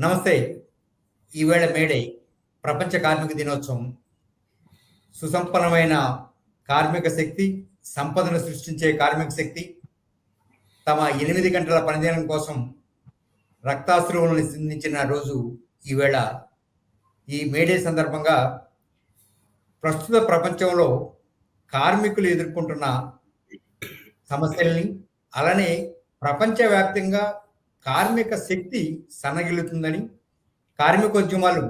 నమస్తే. ఈవేళ మేడే ప్రపంచ కార్మిక దినోత్సవం. సుసంపన్నమైన కార్మిక శక్తి, సంపదను సృష్టించే కార్మిక శక్తి, తమ 8 గంటల పనిదినం కోసం రక్తాశ్రువులను సిందించిన రోజు ఈవేళ. ఈ మేడే సందర్భంగా ప్రస్తుత ప్రపంచంలో కార్మికులు ఎదుర్కొంటున్న సమస్యల్ని, అలానే ప్రపంచవ్యాప్తంగా కార్మిక శక్తి సన్నగిల్లుతుందని, కార్మికోద్యమాలు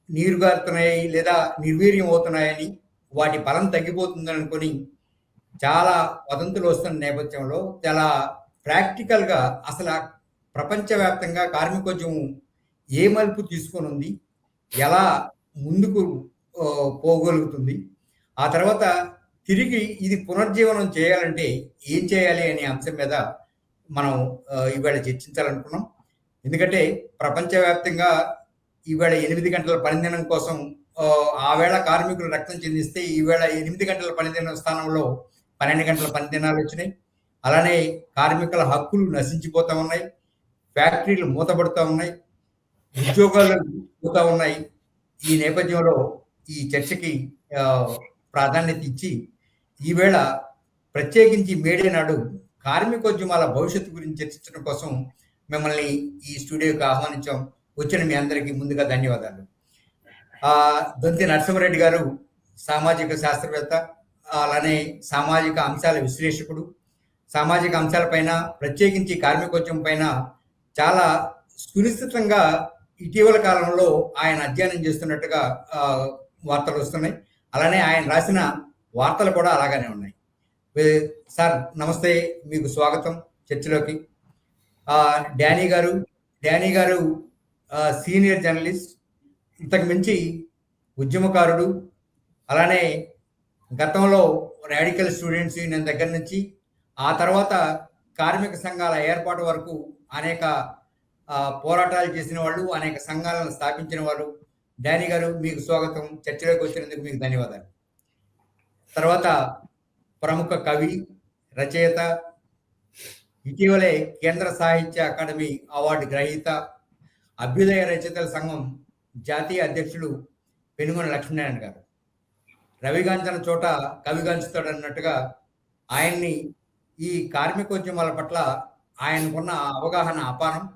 నీరుగారుతున్నాయి లేదా నిర్వీర్యం అవుతున్నాయని, వాటి బలం తగ్గిపోతుందని అనుకొని చాలా వదంతులు వస్తున్న నేపథ్యంలో చాలా ప్రాక్టికల్గా అసలు ప్రపంచవ్యాప్తంగా కార్మికోద్యమం ఏ మలుపు తీసుకొని ఉంది, ఎలా ముందుకు పోగలుగుతుంది, ఆ తర్వాత తిరిగి ఇది పునర్జీవనం చేయాలంటే ఏం చేయాలి అనే అంశం మీద మనం ఇవాళ చర్చించాలనుకున్నాం. ఎందుకంటే ప్రపంచవ్యాప్తంగా ఈవేళ 8 గంటల పనిదినం కోసం ఆ వేళ కార్మికులు రక్తం చెందిస్తే ఈవేళ 8 గంటల పనిదినం స్థానంలో 12 గంటల పనిదినాలు వచ్చినాయి. అలానే కార్మికుల హక్కులు నశించిపోతూ ఉన్నాయి, ఫ్యాక్టరీలు మూతపడుతూ ఉన్నాయి, ఉద్యోగాలు పోతూ ఉన్నాయి. ఈ నేపథ్యంలో ఈ చర్చకి ప్రాధాన్యత ఇచ్చి ఈవేళ ప్రత్యేకించి మేడే నాడు కార్మికోద్యమాల భవిష్యత్తు గురించి చర్చించడం కోసం మిమ్మల్ని ఈ స్టూడియోకి ఆహ్వానించాం. వచ్చిన మీ అందరికీ ముందుగా ధన్యవాదాలు. దొంతి నరసింహారెడ్డి గారు సామాజిక శాస్త్రవేత్త, అలానే సామాజిక అంశాల విశ్లేషకుడు. సామాజిక అంశాలపైన, ప్రత్యేకించి కార్మికోద్యమం పైన చాలా సునిశ్చితంగా ఇటీవల కాలంలో ఆయన అధ్యయనం చేస్తున్నట్టుగా వార్తలు వస్తున్నాయి. అలానే ఆయన రాసిన వార్తలు కూడా అలాగానే ఉన్నాయి. సార్ నమస్తే, మీకు స్వాగతం చర్చలోకి. డానీ గారు సీనియర్ జర్నలిస్ట్, ఇంతకు మించి ఉద్యమకారుడు, అలానే గతంలో రాడికల్ స్టూడెంట్స్ యూనియన్ దగ్గర నుంచి ఆ తర్వాత కార్మిక సంఘాల ఏర్పాటు వరకు అనేక పోరాటాలు చేసిన వాళ్ళు, అనేక సంఘాలను స్థాపించిన వాళ్ళు. డానీ గారు మీకు స్వాగతం, చర్చలోకి వచ్చినందుకు మీకు ధన్యవాదాలు. తర్వాత ప్రముఖ కవి, రచయిత, ఇటీవలే కేంద్ర సాహిత్య అకాడమీ అవార్డు గ్రహీత, అభ్యుదయ రచయితల సంఘం జాతీయ అధ్యక్షుడు పెనుగొండ లక్ష్మీనారాయణ గారు. రవిగాంచిన చోట కవిగాంచుతాడు అన్నట్టుగా ఆయన్ని ఈ కార్మికోద్యమాల పట్ల ఆయనకున్న అవగాహన అపారం.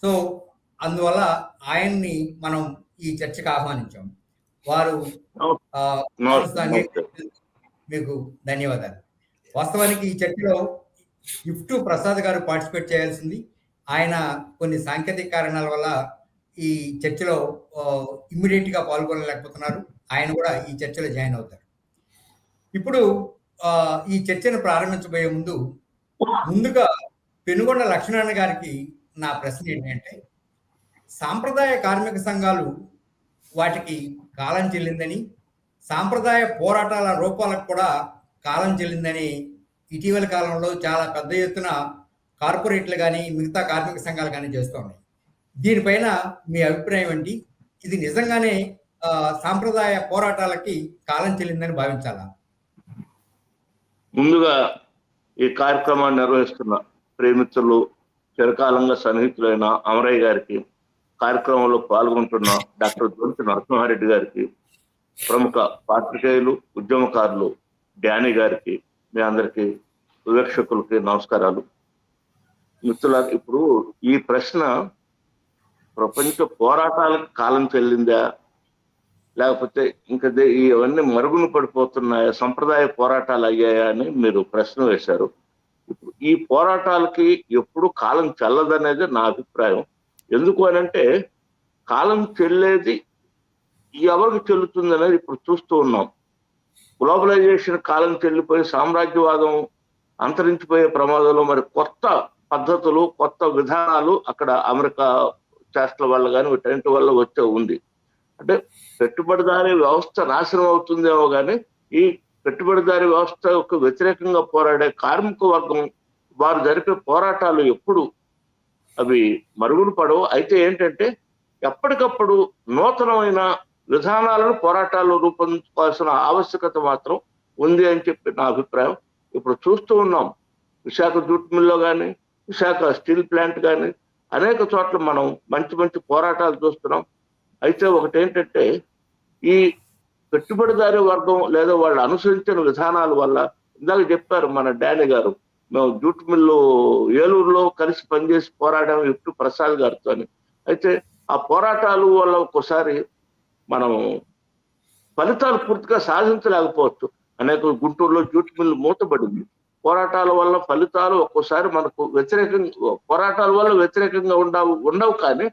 సో అందువల్ల ఆయన్ని మనం ఈ చర్చకు ఆహ్వానించాం. వారు మీకు ధన్యవాదాలు. వాస్తవానికి ఈ చర్చలో ఇఫ్టు ప్రసాద్ గారు పార్టిసిపేట్ చేయాల్సింది. ఆయన కొన్ని సాంకేతిక కారణాల వల్ల ఈ చర్చలో ఇమ్మీడియట్ గా పాల్గొనలేకపోతున్నారు. ఆయన కూడా ఈ చర్చలో జాయిన్ అవుతారు. ఇప్పుడు ఈ చర్చను ప్రారంభించబోయే ముందుగా పెనుగొండ లక్ష్మీనారాయణ గారికి నా ప్రశ్న ఏంటంటే, సాంప్రదాయ కార్మిక సంఘాలు వాటికి కాలం చెల్లిందని, సాంప్రదాయ పోరాటాల రూపాలకు కూడా కాలం చెల్లిందని ఇటీవల కాలంలో చాలా పెద్ద ఎత్తున కార్పొరేట్లు కానీ మిగతా కార్మిక సంఘాలు కానీ చేస్తూ ఉన్నాయి. దీనిపైన మీ అభిప్రాయం ఏంటి? ఇది నిజంగానే సాంప్రదాయ పోరాటాలకి కాలం చెల్లిందని భావించాలా? ముందుగా ఈ కార్యక్రమాన్ని నిర్వహిస్తున్న ప్రేమితులు, చిరకాలంగా సన్నిహితులైన అమరయ్య గారికి, కార్యక్రమంలో పాల్గొంటున్న డాక్టర్ దొంతి నరసింహారెడ్డి గారికి, ప్రముఖ పాత్రికేయులు, ఉద్యమకారులు డానీ గారికి, మీ అందరికీ వివక్షకులకి నమస్కారాలు. మిత్రులారా, ఇప్పుడు ఈ ప్రశ్న ప్రపంచ పోరాటాలకు కాలం చెల్లిందా, లేకపోతే ఇంకా ఇవన్నీ మరుగున పడిపోతున్నాయా, సంప్రదాయ పోరాటాలు అయ్యాయా అని మీరు ప్రశ్న వేశారు. ఇప్పుడు ఈ పోరాటాలకి ఎప్పుడు కాలం చెల్లదనేది నా అభిప్రాయం. ఎందుకు అనంటే, కాలం చెల్లేది ఎవరికి చెల్లుతుంది అనేది ఇప్పుడు చూస్తూ ఉన్నాం. గ్లోబలైజేషన్ కాలం చెల్లిపోయి సామ్రాజ్యవాదం అంతరించిపోయే ప్రమాదంలో మరి కొత్త పద్ధతులు, కొత్త విధానాలు అక్కడ అమెరికా చేష్టల వల్ల కానీ వీటన్నిటి వల్ల వచ్చే ఉంది. అంటే పెట్టుబడిదారీ వ్యవస్థ నాశనం అవుతుందేమో కానీ ఈ పెట్టుబడిదారీ వ్యవస్థకు వ్యతిరేకంగా పోరాడే కార్మిక వర్గం వారు జరిపే పోరాటాలు ఎప్పుడు అవి మరుగున పడవు. అయితే ఏంటంటే, ఎప్పటికప్పుడు నూతనమైన విధానాలను పోరాటాలు రూపొందించుకోవాల్సిన ఆవశ్యకత మాత్రం ఉంది అని చెప్పి నా అభిప్రాయం. ఇప్పుడు చూస్తూ ఉన్నాం, విశాఖ జూట్ మిల్లో కానీ, విశాఖ స్టీల్ ప్లాంట్ కానీ, అనేక చోట్ల మనం మంచి మంచి పోరాటాలు చూస్తున్నాం. అయితే ఒకటేంటంటే, ఈ పెట్టుబడిదారీ వర్గం లేదా వాళ్ళు అనుసరించిన విధానాల వల్ల, ఇందాక చెప్పారు మన డానీ గారు, మేము జూట్ మిల్లు ఏలూరులో కలిసి పనిచేసి పోరాడాము ఎప్పుడు ప్రసాద్ గారితో. అయితే ఆ పోరాటాలు వల్ల ఒక్కోసారి మనం ఫలితాలు పూర్తిగా సాధించలేకపోవచ్చు. అనేక గుంటూరులో జూట్ మిల్లు మూతపడింది. పోరాటాల వల్ల ఫలితాలు ఒక్కోసారి మనకు వ్యతిరేకంగా, పోరాటాల వల్ల వ్యతిరేకంగా ఉండవు కానీ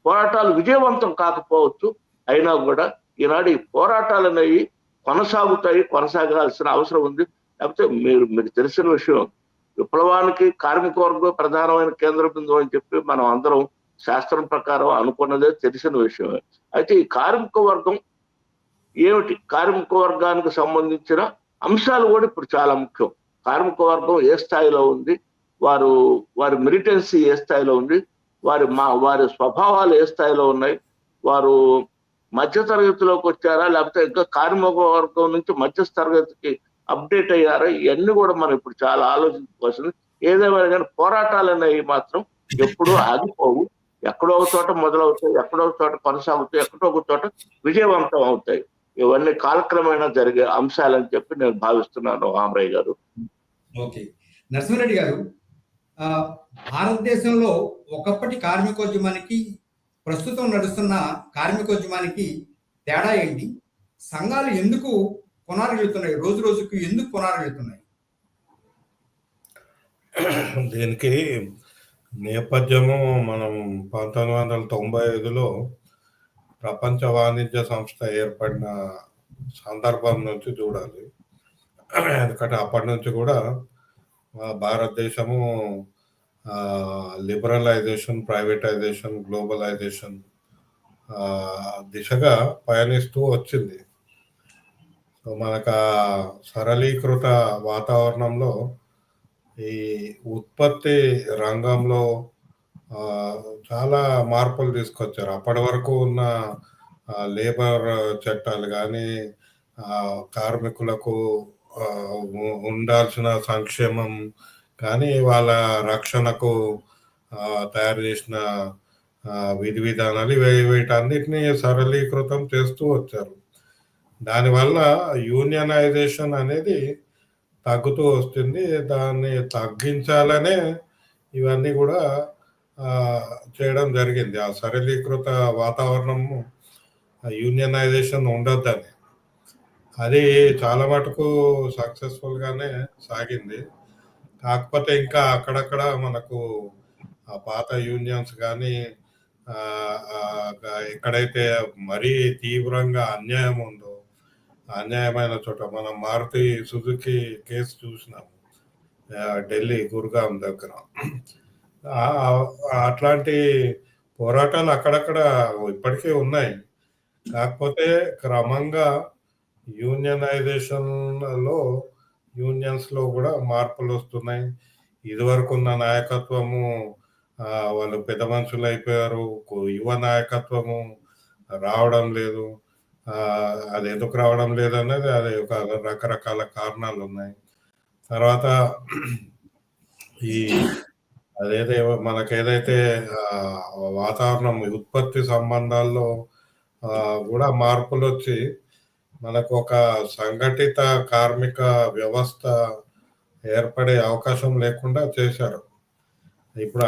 పోరాటాలు విజయవంతం కాకపోవచ్చు. అయినా కూడా ఈనాడు ఈ పోరాటాలు అనేవి కొనసాగుతాయి, కొనసాగాల్సిన అవసరం ఉంది. లేకపోతే మీకు తెలిసిన విషయం, విప్లవానికి కార్మిక వర్గం ప్రధానమైన కేంద్ర బిందువు అని చెప్పి మనం అందరం శాస్త్రం ప్రకారం అనుకున్నదే తెలిసిన విషయమే. అయితే ఈ కార్మిక వర్గం ఏమిటి, కార్మిక వర్గానికి సంబంధించిన అంశాలు కూడా ఇప్పుడు చాలా ముఖ్యం. కార్మిక వర్గం ఏ స్థాయిలో ఉంది, వారి మిలిటెన్సీ ఏ స్థాయిలో ఉంది, వారి స్వభావాలు ఏ స్థాయిలో ఉన్నాయి, వారు మధ్య తరగతిలోకి వచ్చారా లేకపోతే ఇంకా కార్మిక వర్గం నుంచి మధ్య తరగతికి అప్డేట్ అయ్యారా, ఇవన్నీ కూడా మనం ఇప్పుడు చాలా ఆలోచించుకోవాల్సింది. ఏదేమైనా కానీ పోరాటాలు అనేవి మాత్రం ఎప్పుడూ ఆగిపోవు. ఎక్కడో ఒక చోట మొదలవుతాయి, ఎక్కడో ఒక చోట కొనసాగుతాయి, ఎక్కడో ఒక చోట విజయవంతం అవుతాయి. ఇవన్నీ కాలక్రమేణా జరిగే అంశాలని చెప్పి నేను భావిస్తున్నాను రామరయ్య గారు. ఓకే, నరసింహారెడ్డి గారు, భారతదేశంలో ఒకప్పటి కార్మికోద్యమానికి ప్రస్తుతం నడుస్తున్న కార్మికోద్యమానికి తేడా ఏంటి? సంఘాలు ఎందుకు కొనారెళ్తున్నాయి, రోజు రోజుకు ఎందుకు కొనారెళ్తున్నాయి? దీనికి నేపథ్యము మనం 1995లో ప్రపంచ వాణిజ్య సంస్థ ఏర్పడిన సందర్భం నుంచి చూడాలి. ఎందుకంటే అప్పటి నుంచి కూడా భారతదేశము లిబరలైజేషన్, ప్రైవేటైజేషన్, గ్లోబలైజేషన్ దిశగా పయనిస్తూ వచ్చింది. సో మనకు సరళీకృత వాతావరణంలో ఈ ఉత్పత్తి రంగంలో చాలా మార్పులు తీసుకొచ్చారు. అప్పటి వరకు ఉన్న లేబర్ చట్టాలు కానీ, కార్మికులకు ఉండాల్సిన సంక్షేమం కానీ, వాళ్ళ రక్షణకు తయారు చేసిన విధి విధానాలు వీటన్నిటిని సరళీకృతం చేస్తూ వచ్చారు. దానివల్ల యూనియనైజేషన్ అనేది తగ్గుతూ వస్తుంది. దాన్ని తగ్గించాలనే ఇవన్నీ కూడా చేయడం జరిగింది. ఆ సరళీకృత వాతావరణము, యూనియనైజేషన్ ఉండొద్దని. అది చాలా మటుకు సక్సెస్ఫుల్గానే సాగింది. కాకపోతే ఇంకా అక్కడక్కడ మనకు ఆ పాత యూనియన్స్ కానీ, ఎక్కడైతే మరీ తీవ్రంగా అన్యాయం ఉందో, అన్యాయమైన చోట మనం మారుతి సుజుకి కేసు చూసినాము ఢిల్లీ గుర్గాం దగ్గర. అట్లాంటి పోరాటాలు అక్కడక్కడ ఇప్పటికీ ఉన్నాయి. కాకపోతే క్రమంగా యూనియన్స్లో కూడా మార్పులు వస్తున్నాయి. ఇదివరకు ఉన్న నాయకత్వము వాళ్ళు పెద్ద మనుషులు అయిపోయారు, యువ నాయకత్వము రావడం లేదు. అది ఎందుకు రావడం లేదనేది అది ఒక రకరకాల కారణాలు ఉన్నాయి. తర్వాత ఈ మనకేదైతే వాతావరణం, ఉత్పత్తి సంబంధాల్లో కూడా మార్పులు వచ్చి మనకు ఒక సంఘటిత కార్మిక వ్యవస్థ ఏర్పడే అవకాశం లేకుండా చేశారు. ఇప్పుడు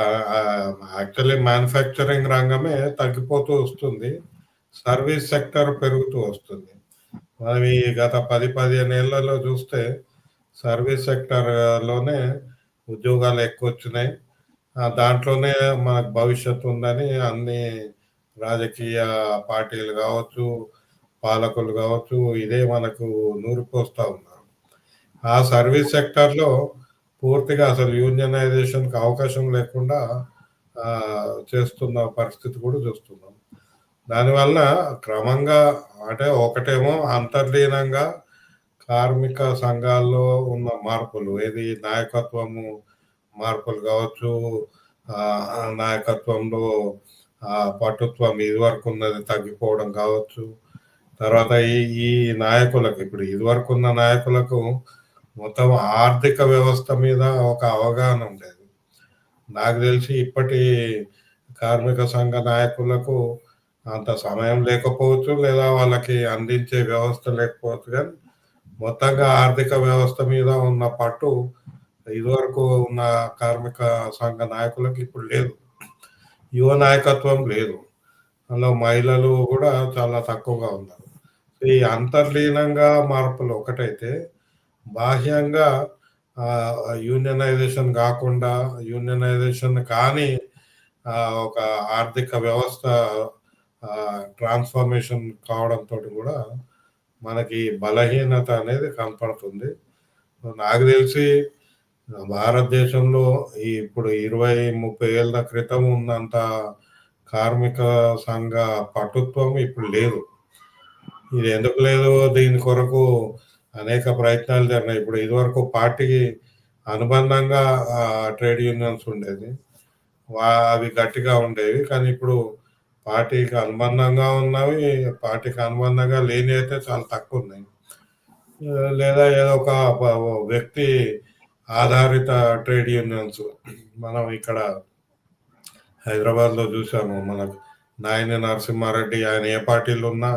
యాక్చువల్లీ మ్యానుఫ్యాక్చరింగ్ రంగమే తగ్గిపోతూ వస్తుంది, సర్వీస్ సెక్టర్ పెరుగుతూ వస్తుంది. మనం ఈ గత 10-15 ఏళ్లలో చూస్తే సర్వీస్ సెక్టర్లోనే ఉద్యోగాలు ఎక్కువ వచ్చినాయి. దాంట్లోనే మనకు భవిష్యత్తు ఉందని అన్ని రాజకీయ పార్టీలు కావచ్చు, పాలకులు కావచ్చు, ఇదే మనకు నూరిపోస్తూ ఉన్నారు. ఆ సర్వీస్ సెక్టర్లో పూర్తిగా అసలు యూనియనైజేషన్కి అవకాశం లేకుండా చేస్తున్న పరిస్థితి కూడా చూస్తున్నాం. దానివల్ల క్రమంగా అంటే ఒకటేమో అంతర్లీనంగా కార్మిక సంఘాల్లో ఉన్న మార్పులు, ఏది నాయకత్వము మార్పులు కావచ్చు, నాయకత్వంలో పటుత్వం ఇదివరకు ఉన్నది తగ్గిపోవడం కావచ్చు. తర్వాత ఈ నాయకులకు, ఇప్పుడు ఇదివరకు ఉన్న నాయకులకు మొత్తం ఆర్థిక వ్యవస్థ మీద ఒక అవగాహన ఉండేది. నాకు తెలిసి ఇప్పటి కార్మిక సంఘ నాయకులకు అంత సమయం లేకపోవచ్చు, లేదా వాళ్ళకి అందించే వ్యవస్థ లేకపోవచ్చు. కానీ మొత్తంగా ఆర్థిక వ్యవస్థ మీద ఉన్న పట్టు ఇదివరకు ఉన్న కార్మిక సంఘ నాయకులకు ఇప్పుడు లేదు. యువ నాయకత్వం లేదు. అందులో మహిళలు కూడా చాలా తక్కువగా ఉన్నారు. ఈ అంతర్లీనంగా మార్పులు ఒకటైతే, బాహ్యంగా యూనియనైజేషన్ కాకుండా, యూనియనైజేషన్ కానీ ఒక ఆర్థిక వ్యవస్థ ట్రాన్స్ఫర్మేషన్ కావడంతో కూడా మనకి బలహీనత అనేది కనపడుతుంది. నాకు తెలిసి భారతదేశంలో ఇప్పుడు 20-30 ఏళ్ళ క్రితం ఉన్నంత కార్మిక సంఘ పటుత్వం ఇప్పుడు లేదు. ఇది ఎందుకు లేదు? దీని కొరకు అనేక ప్రయత్నాలు జరిగినాయి. ఇప్పుడు ఇదివరకు పార్టీకి అనుబంధంగా ట్రేడ్ యూనియన్స్ ఉండేది, అవి గట్టిగా ఉండేవి. కానీ ఇప్పుడు పార్టీకి అనుబంధంగా ఉన్నవి, పార్టీకి అనుబంధంగా లేని అయితే చాలా తక్కువ ఉన్నాయి. లేదా ఏదో ఒక వ్యక్తి ఆధారిత ట్రేడ్ యూనియన్స్ మనం ఇక్కడ హైదరాబాద్లో చూసాము. మనకు నాయని నరసింహారెడ్డి, ఆయన ఏ పార్టీలో ఉన్నా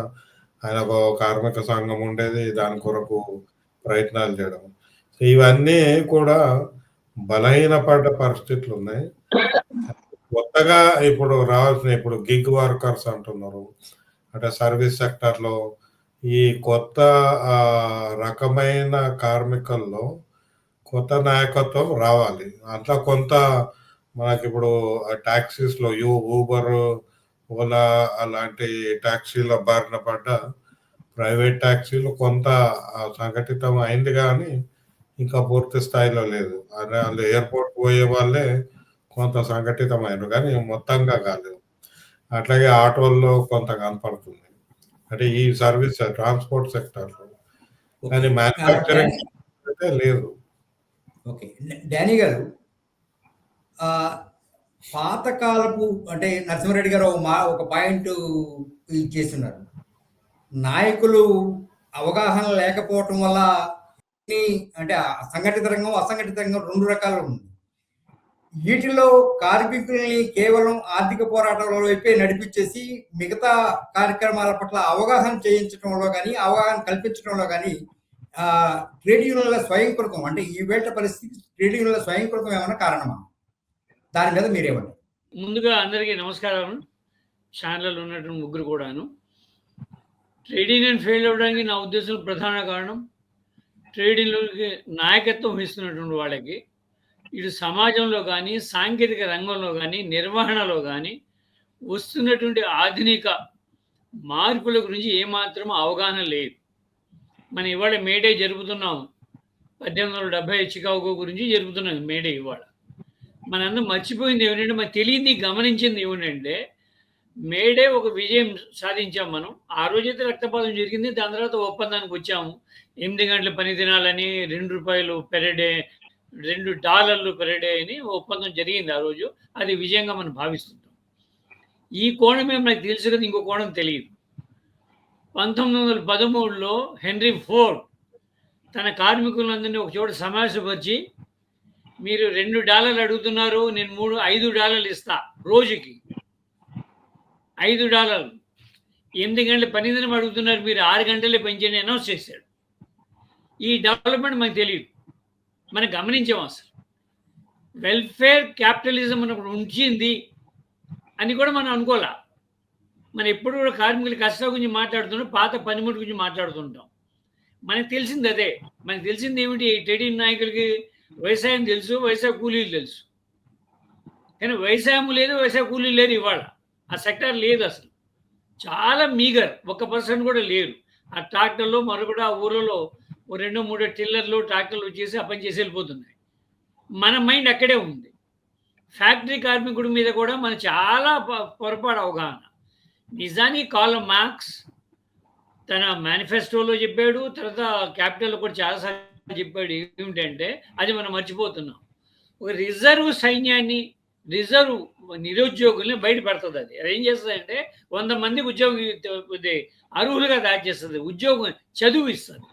ఆయన ఒక కార్మిక సంఘం ఉండేది, దాని కొరకు ప్రయత్నాలు చేయడం. ఇవన్నీ కూడా బలహీనపడ్డ పరిస్థితులు ఉన్నాయి. కొత్తగా ఇప్పుడు రావాల్సిన ఇప్పుడు గిగ్ వర్కర్స్ అంటున్నారు, అంటే సర్వీస్ సెక్టర్లో ఈ కొత్త రకమైన కార్మికుల్లో కొత్త నాయకత్వం రావాలి. అట్లా కొంత మనకి ఇప్పుడు ట్యాక్సీస్లో ఊబర్, ఓలా అలాంటి ట్యాక్సీల బారిన పడ్డ ప్రైవేట్ ట్యాక్సీలు కొంత సంఘటితం అయింది, కానీ ఇంకా పూర్తి స్థాయిలో లేదు. వాళ్ళు ఎయిర్పోర్ట్ పోయే వాళ్ళే కొంత సంఘటితమైన, కానీ మొత్తంగా కాలేదు. అట్లాగే ఆటోల్లో కొంత కనపడుతుంది, అంటే ఈ సర్వీస్ ట్రాన్స్పోర్ట్ సెక్టర్లో. కానీ మ్యానుఫ్యాక్చరింగ్ అయితే లేదు. ఓకే, డానీ గారు, పాతకాలపు అంటే నరసింహారెడ్డి గారు ఒక పాయింట్ చేస్తున్నారు. నాయకులు అవగాహన లేకపోవటం వల్ల అంటే సంఘటిత రంగం, అసంఘటిత రంగం 2 రకాలు ఉంది. వీటిలో కార్మికుల్ని కేవలం ఆర్థిక పోరాటాల వైపే నడిపించేసి మిగతా కార్యక్రమాల పట్ల అవగాహన చేయించడంలో కానీ, అవగాహన కల్పించడంలో కానీ ట్రేడ్ యూనియన్ల స్వయంకృతం, అంటే ఈ వేళ పరిస్థితి ట్రేడ్ యూనియన్ల స్వయంకృతం ఏమైనా కారణమా? దాని మీద మీరేమంటారు? ముందుగా అందరికీ నమస్కారం. ఛానల్ ఉన్నటువంటి ముగ్గురు కూడాను. ట్రేడ్ యూనియన్ ఫెయిల్ అవ్వడానికి నా ఉద్దేశం ప్రధాన కారణం ట్రేడ్ యూనియన్కి నాయకత్వం వహిస్తున్నటువంటి వాళ్ళకి ఇటు సమాజంలో కానీ, సాంకేతిక రంగంలో కానీ, నిర్వహణలో కానీ వస్తున్నటువంటి ఆధునిక మార్పుల గురించి ఏమాత్రం అవగాహన లేదు. మనం ఇవాళ మేడే జరుపుతున్నాము. 1870 చికాగో గురించి జరుపుతున్నాం మేడే ఇవాళ. మనందరం మర్చిపోయింది ఏమిటంటే, మనకు తెలియంది, గమనించింది ఏమిటంటే, మేడే ఒక విజయం సాధించాం మనం. ఆ రోజైతే రక్తపాతం జరిగింది. దాని తర్వాత ఒప్పందానికి వచ్చాము. 8 గంటల పని దినాలని, ₹2 పెర్ డే, $2 పెర్ డే అని ఒప్పందం జరిగింది ఆ రోజు. అది విజయంగా మనం భావిస్తుంటాం. ఈ కోణమే మనకు తెలుసు కదా, ఇంకో కోణం తెలియదు. 1913లో హెన్రీ ఫోర్డ్ తన కార్మికులందరినీ ఒక చోట సమావేశపరిచి, మీరు $2 అడుగుతున్నారు, నేను $5 ఇస్తా రోజుకి. $5. 8 గంటల పని దినం అడుగుతున్నారు, మీరు 6 గంటలే పెంచండి అనౌన్స్ చేశాడు. ఈ డెవలప్మెంట్ మనకు తెలియదు, మనం గమనించాం. అసలు వెల్ఫేర్ క్యాపిటలిజం మనకు ఉంచింది అని కూడా మనం అనుకోలే. మనం ఎప్పుడు కూడా కార్మికుల కష్టాల గురించి మాట్లాడుతున్నాం, పాత పనిముట్టు గురించి మాట్లాడుతుంటాం. మనకు తెలిసింది అదే. మనకు తెలిసింది ఏమిటి? ట్రేడ్ యూనియన్ నాయకులకి వ్యవసాయం తెలుసు, వ్యవసాయ కూలీలు తెలుసు. కానీ వ్యవసాయం లేదు, వ్యవసాయ కూలీలు లేరు. ఇవాళ ఆ సెక్టర్ లేదు అసలు. చాలా మీగర్, 1% కూడా లేరు. ఆ ట్రాక్టర్లో మరొకటి ఆ ఊళ్ళలో 2-3 టిల్లర్లు, ట్రాక్టర్లు వచ్చేసి ఆ పని చేసి వెళ్ళిపోతున్నాయి. మన మైండ్ అక్కడే ఉంది. ఫ్యాక్టరీ కార్మికుడి మీద కూడా మన చాలా పొరపాటు అవగాహన. నిజానికి కార్ల్ మార్క్స్ తన మేనిఫెస్టోలో చెప్పాడు, తర్వాత క్యాపిటల్లో కూడా చాలాసార్లు చెప్పాడు. ఏమిటంటే, అది మనం మర్చిపోతున్నాం. ఒక రిజర్వ్ సైన్యాన్ని, రిజర్వ్ నిరుద్యోగుల్ని బయట పెడుతుంది. అది ఏం చేస్తుందంటే, 100 మందికి ఉద్యోగం అర్హులుగా తయారు చేస్తుంది, ఉద్యోగం చదువు ఇస్తుంది.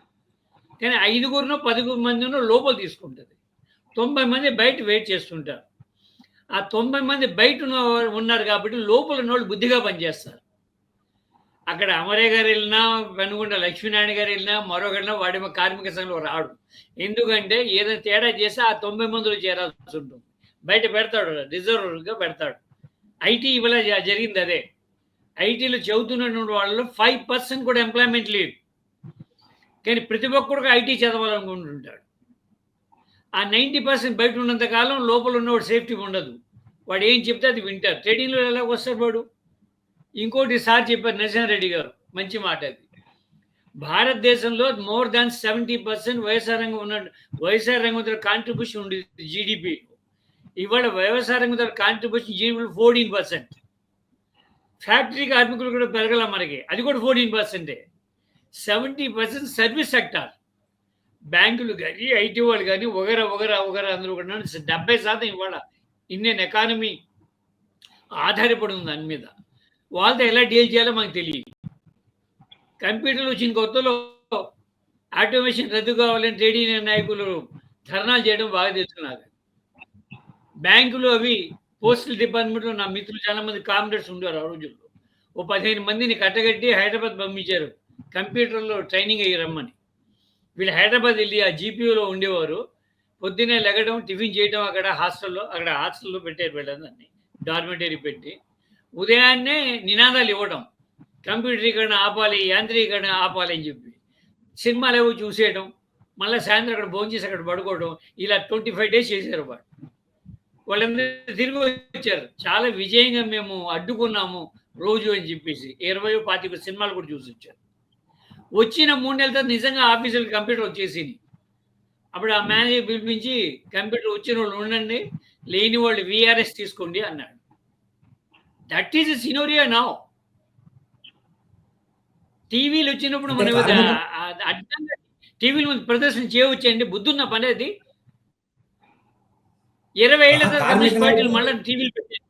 కానీ 5-10 మందినో లోపల తీసుకుంటుంది. 90 మంది బయట వెయిట్ చేస్తుంటారు. ఆ 90 మంది బయట ఉన్నారు కాబట్టి లోపల ఉన్నోళ్ళు బుద్ధిగా పనిచేస్తారు. అక్కడ అమరయ్య గారు వెళ్ళినా, వెనుగొండ లక్ష్మీనారాయణ గారు వెళ్ళినా, మరొకరినా వాడేమో కార్మిక సంఘంలో రాడు. ఎందుకంటే ఏదైనా తేడా చేస్తే ఆ 90 మందిలో చేరాల్సి ఉంటుంది. బయట పెడతాడు, రిజర్వర్‌గా పెడతాడు. ఐటీ ఇవాళ జరిగింది అదే. ఐటీలో చదువుతున్నటువంటి వాళ్ళలో 5% కూడా ఎంప్లాయ్‌మెంట్ లేదు. కానీ ప్రతి ఒక్కడికి ఐటీ చదవాలనుకుంటుంటాడు. ఆ 90% బయట ఉన్నంత కాలం లోపల ఉన్నవాడు సేఫ్టీ ఉండదు. వాడు ఏం చెప్తే అది వింటారు. ట్రేడింగ్‌లో ఎలాగ వస్తాడు వాడు? ఇంకోటి సార్ చెప్పారు నరసింహారెడ్డి గారు. మంచి మాట అది. భారతదేశంలో మోర్ దాన్ 70% వ్యవసాయ రంగం వ్యవసాయ రంగం కాంట్రిబ్యూషన్ ఉండేది జీడీపీ. ఇవాళ వ్యవసాయ రంగం కాంట్రిబ్యూషన్ జీడీపీలో 14%. ఫ్యాక్టరీ కార్మికులు కూడా పెరగల మనకి. అది కూడా 14%. 70% సర్వీస్ సెక్టార్. బ్యాంకులు కానీ, ఐటీ వాళ్ళు కానీ వగరా అందరూ కూడా 70% ఇవాళ ఇండియన్ ఎకానమీ ఆధారపడి ఉంది దాని మీద. వాళ్ళతో ఎలా డీల్ చేయాలో మనకు తెలియదు. కంప్యూటర్లు వచ్చిన కొత్తలో ఆటోమేషన్ రద్దు కావాలని ట్రేడ్ యూనియన్ నాయకులు ధర్నాలు చేయడం బాగా తెలుసు నాకు. బ్యాంకులు అవి పోస్టల్ డిపార్ట్మెంట్లో నా మిత్రులు చాలా మంది కామ్రేడ్స్ ఉండేవారు ఆ రోజుల్లో. ఓ 15 మందిని కట్టగట్టి హైదరాబాద్ పంపించారు కంప్యూటర్లో ట్రైనింగ్ అయ్యి రమ్మని. వీళ్ళు హైదరాబాద్ వెళ్ళి ఆ జీపీయూలో ఉండేవారు. పొద్దున్నే లెగడం, టిఫిన్ చేయడం అక్కడ హాస్టల్లో పెట్టారు వీళ్ళందరినీ డార్మెటరీ పెట్టి. ఉదయాన్నే నినాదాలు ఇవ్వడం, కంప్యూటరీకరణ ఆపాలి, యాంత్రీకరణ ఆపాలి అని చెప్పి. సినిమాలు ఏవో చూసేయడం, మళ్ళీ సాయంత్రం అక్కడ భోంచేసి అక్కడ పడుకోవడం. ఇలా 25 డేస్ చేశారు వాళ్ళు. వాళ్ళందరూ తిరిగి వచ్చారు. చాలా విజయంగా మేము అడ్డుకున్నాము రోజు అని చెప్పేసి 20-25 సినిమాలు కూడా చూసి వచ్చారు. వచ్చిన 3 నెలల తర్వాత నిజంగా ఆఫీసులకు కంప్యూటర్ వచ్చేసింది. అప్పుడు ఆ మేనేజర్ పిలిపించి కంప్యూటర్ వచ్చిన వాళ్ళు ఉండండి, లేని వాళ్ళు వీఆర్ఎస్ తీసుకోండి అన్నాడు. That is a scenario now. టీవీలు వచ్చినప్పుడు మనం అడ్డంగా టీవీల ముందు ప్రదర్శన చేయవచ్చండి. బుద్ధున్న పని అది. 20 ఏళ్ల తర్వాత కమ్యూనిస్ట్ పార్టీలు మళ్ళీ టీవీలు పెట్టారు.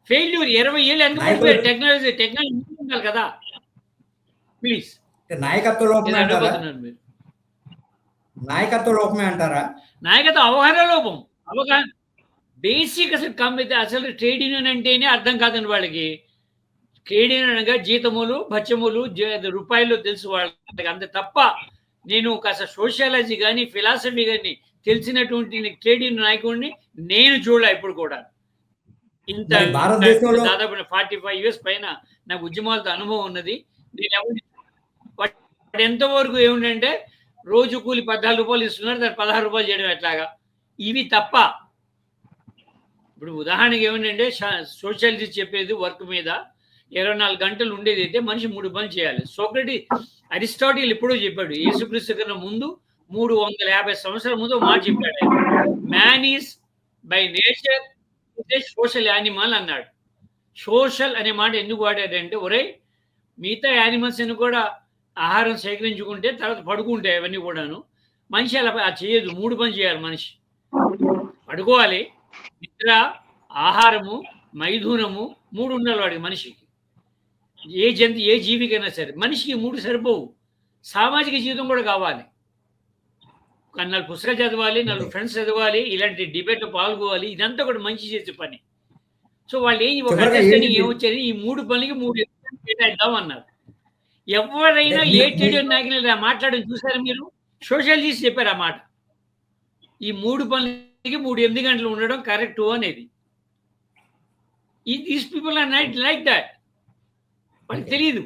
ఫెయిల్యూర్ 20 ఏళ్ళు వెనకపోయారు. టెక్నాలజీ ఉండాలి కదా. ప్లీజ్. నాయకత్వ లోపమే అంటారా? మీరు నాయకత్వ లోపమే అంటారా? నాయకత్వ అవగాహన లోపం. అవగాహన బేసిక్ అసలు ట్రేడ్ యూనియన్ అంటేనే అర్థం కాదండి వాళ్ళకి. ట్రేడ్ యూనియన్ అనగా జీతములు, భత్యములు, రూపాయలు తెలుసు వాళ్ళకి. అంతే తప్ప నేను కాస్త సోషియాలజీ కానీ, ఫిలాసఫీ కానీ తెలిసినటువంటి ట్రేడ్ యూనియన్ నాయకుడిని నేను చూడలే ఇప్పుడు కూడా. ఇంత భారతదేశంలో దాదాపు 45 ఇయర్స్ పైన నాకు ఉద్యమాలతో అనుభవం ఉన్నది. నేను వాడు ఎంతవరకు ఏమిటంటే రోజు కూలి 14 రూపాయలు ఇస్తున్నారు, దాన్ని 16 రూపాయలు చేయడం ఎట్లాగా. ఇవి తప్ప. ఇప్పుడు ఉదాహరణకి ఏమిటంటే సోషాలజీ చెప్పేది వర్క్ మీద 24 గంటలు ఉండేది అయితే మనిషి 3 పనులు చేయాలి. అరిస్టాటిల్ ఎప్పుడో చెప్పాడు. యేసుక్రీస్తు కన్నా ముందు 350 సంవత్సరాల ముందు మాట చెప్పాడు. Man is by nature social animal అన్నాడు. సోషల్ అనే మాట ఎందుకు వాడాడంటే, ఒరే మిగతా యానిమల్స్ అని కూడా ఆహారం సేకరించుకుంటే తర్వాత పడుకుంటే అవన్నీ కూడాను. మనిషి అలా చేయదు. 3 పనులు చేయాలి మనిషి. పడుకోవాలి, నిద్ర, ఆహారము, మైథునము 3 ఉండాలి వాడికి మనిషికి. ఏ జీవికైనా సరే మనిషికి 3 సరిపోవు. సామాజిక జీవితం కూడా కావాలి. 4 పుస్తకాలు చదవాలి, 4 ఫ్రెండ్స్ చదవాలి, ఇలాంటి డిబేట్లో పాల్గొవాలి. ఇదంతా కూడా మంచి చేసే పని. సో వాళ్ళు ఒక అండర్స్టాండింగ్ ఏమొచ్చారు, ఈ 3 పనులకి 3 కేటాయిద్దాం అన్నారు. ఎవరైనా ఏ టీడీ నాయకులు మాట్లాడడం చూసారు మీరు? సోషాలజిస్ట్ చెప్పారు ఆ మాట. ఈ 3 పనులకి 3 8 గంటలు ఉండడం కరెక్ట్ అనేది. These people are not like that. వాళ్ళకి తెలియదు.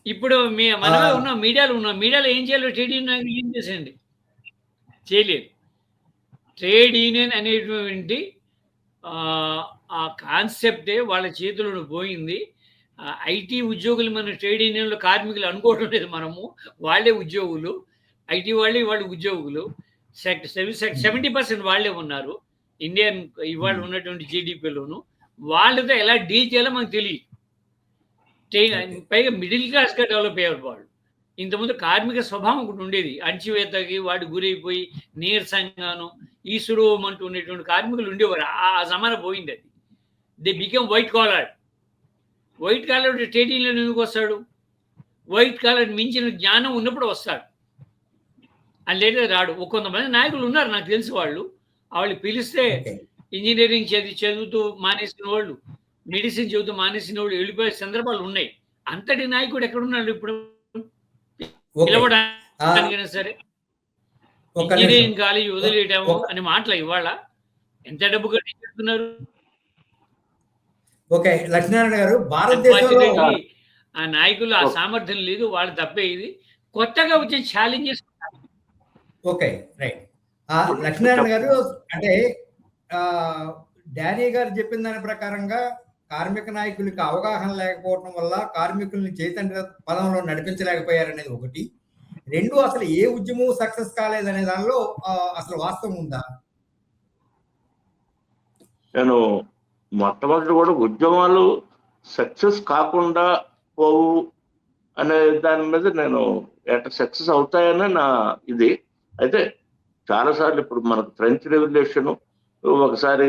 ఇప్పుడు మనమే ఉన్నాం, మీడియాలో ఏం చేయాలో ట్రేడ్ యూనియన్ నాయకులు ఏం చేసేయండి, చేయలేదు. ట్రేడ్ యూనియన్ అనేటువంటి ఆ కాన్సెప్టే వాళ్ళ చేతులను పోయింది. ఐటీ ఉద్యోగులు మన ట్రేడ్ యూనియన్లో కార్మికులు అనుకోవడం లేదు మనము. వాళ్ళే ఉద్యోగులు. ఐటీ వాళ్ళు ఉద్యోగులు. 70% వాళ్ళే ఉన్నారు ఇండియన్ ఇవాళ ఉన్నటువంటి జీడిపిలోను. వాళ్ళతో ఎలా డీల్ చేయాలో మనకు తెలియదు. పైగా మిడిల్ క్లాస్గా డెవలప్ అయ్యారు వాళ్ళు. ఇంతకుముందు కార్మిక స్వభావం ఒకటి ఉండేది. అణచివేతకి వాడు గురైపోయి నీరసంగాను ఈసురోమంటూ ఉండేటువంటి కార్మికులు ఉండేవారు. ఆ జమానా పోయింది. అది they become white collar. White collar trade union ఎందుకు వస్తాడు? వైట్ కాలర్ మించిన జ్ఞానం ఉన్నప్పుడు వస్తాడు. అని లేదా రాడు. కొంతమంది నాయకులు ఉన్నారు నాకు తెలిసి, వాళ్ళు వాళ్ళు పిలిస్తే ఓకే. ఇంజినీరింగ్ చదువుతూ మానేసిన వాళ్ళు, మెడిసిన్ చదువుతూ మానేసిన వాళ్ళు వెళ్ళిపోయే సందర్భాలు ఉన్నాయి. అంతటి నాయకుడు ఎక్కడున్నాడు ఇప్పుడు? ఓకే. పిలవడానికైనా సరే. ఒక్క నిమిషం. ఇంజినీరింగ్ కాలేజ్ వదిలేయటము ఒక అనే మాటలా ఇవాళ? ఎంత డబ్బు ఖర్చు చేస్తున్నారు? ఓకే. లక్ష్మీనారాయణ గారు భారతదేశంలో అన్ఫార్చునేట్‌లీ ఆ నాయకులు ఆ ఓకే. సామర్థ్యం లేదు. వాళ్ళ తప్పే ఇది. కొత్తగా వచ్చే ఛాలెంజెస్ ఓకే. రైట్. లక్ష్మీనారాయణ గారు అంటే డానీ గారు చెప్పిన దాని ప్రకారంగా కార్మిక నాయకులకి అవగాహన లేకపోవటం వల్ల కార్మికుల్ని చైతన్య పదంలో నడిపించలేకపోయారనేది ఒకటి. 2 అసలు ఏ ఉద్యమం సక్సెస్ కాలేదనే దానిలో అసలు వాస్తవం ఉందా? నేను మొట్టమొదటి కూడా ఉద్యమాలు సక్సెస్ కాకుండా పోవు అనే దాని మీద నేను సక్సెస్ అవుతాయని నా ఇది. అయితే చాలాసార్లు ఇప్పుడు మనకు ఫ్రెంచ్ రెవల్యూషన్ ఒకసారి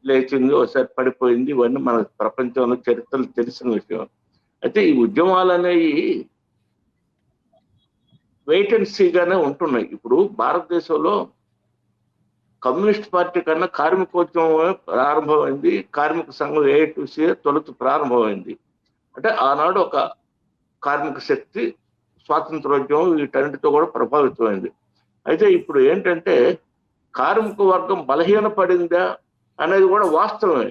లేచింది, ఒకసారి పడిపోయింది. ఇవన్నీ మన ప్రపంచంలో చరిత్రలు తెలిసిన విషయం. అయితే ఈ ఉద్యమాలు అనేవి వెయిట్ అండ్ సీగానే ఉంటున్నాయి. ఇప్పుడు భారతదేశంలో కమ్యూనిస్ట్ పార్టీ కన్నా కార్మికోద్యమమే ప్రారంభమైంది. కార్మిక సంఘం ఏఐటీసీ తొలుత ప్రారంభమైంది. అంటే ఆనాడు ఒక కార్మిక శక్తి స్వాతంత్రోద్యమం వీటన్నిటితో కూడా ప్రభావితమైంది. అయితే ఇప్పుడు ఏంటంటే కార్మిక వర్గం బలహీనపడిందా అనేది కూడా వాస్తవమే.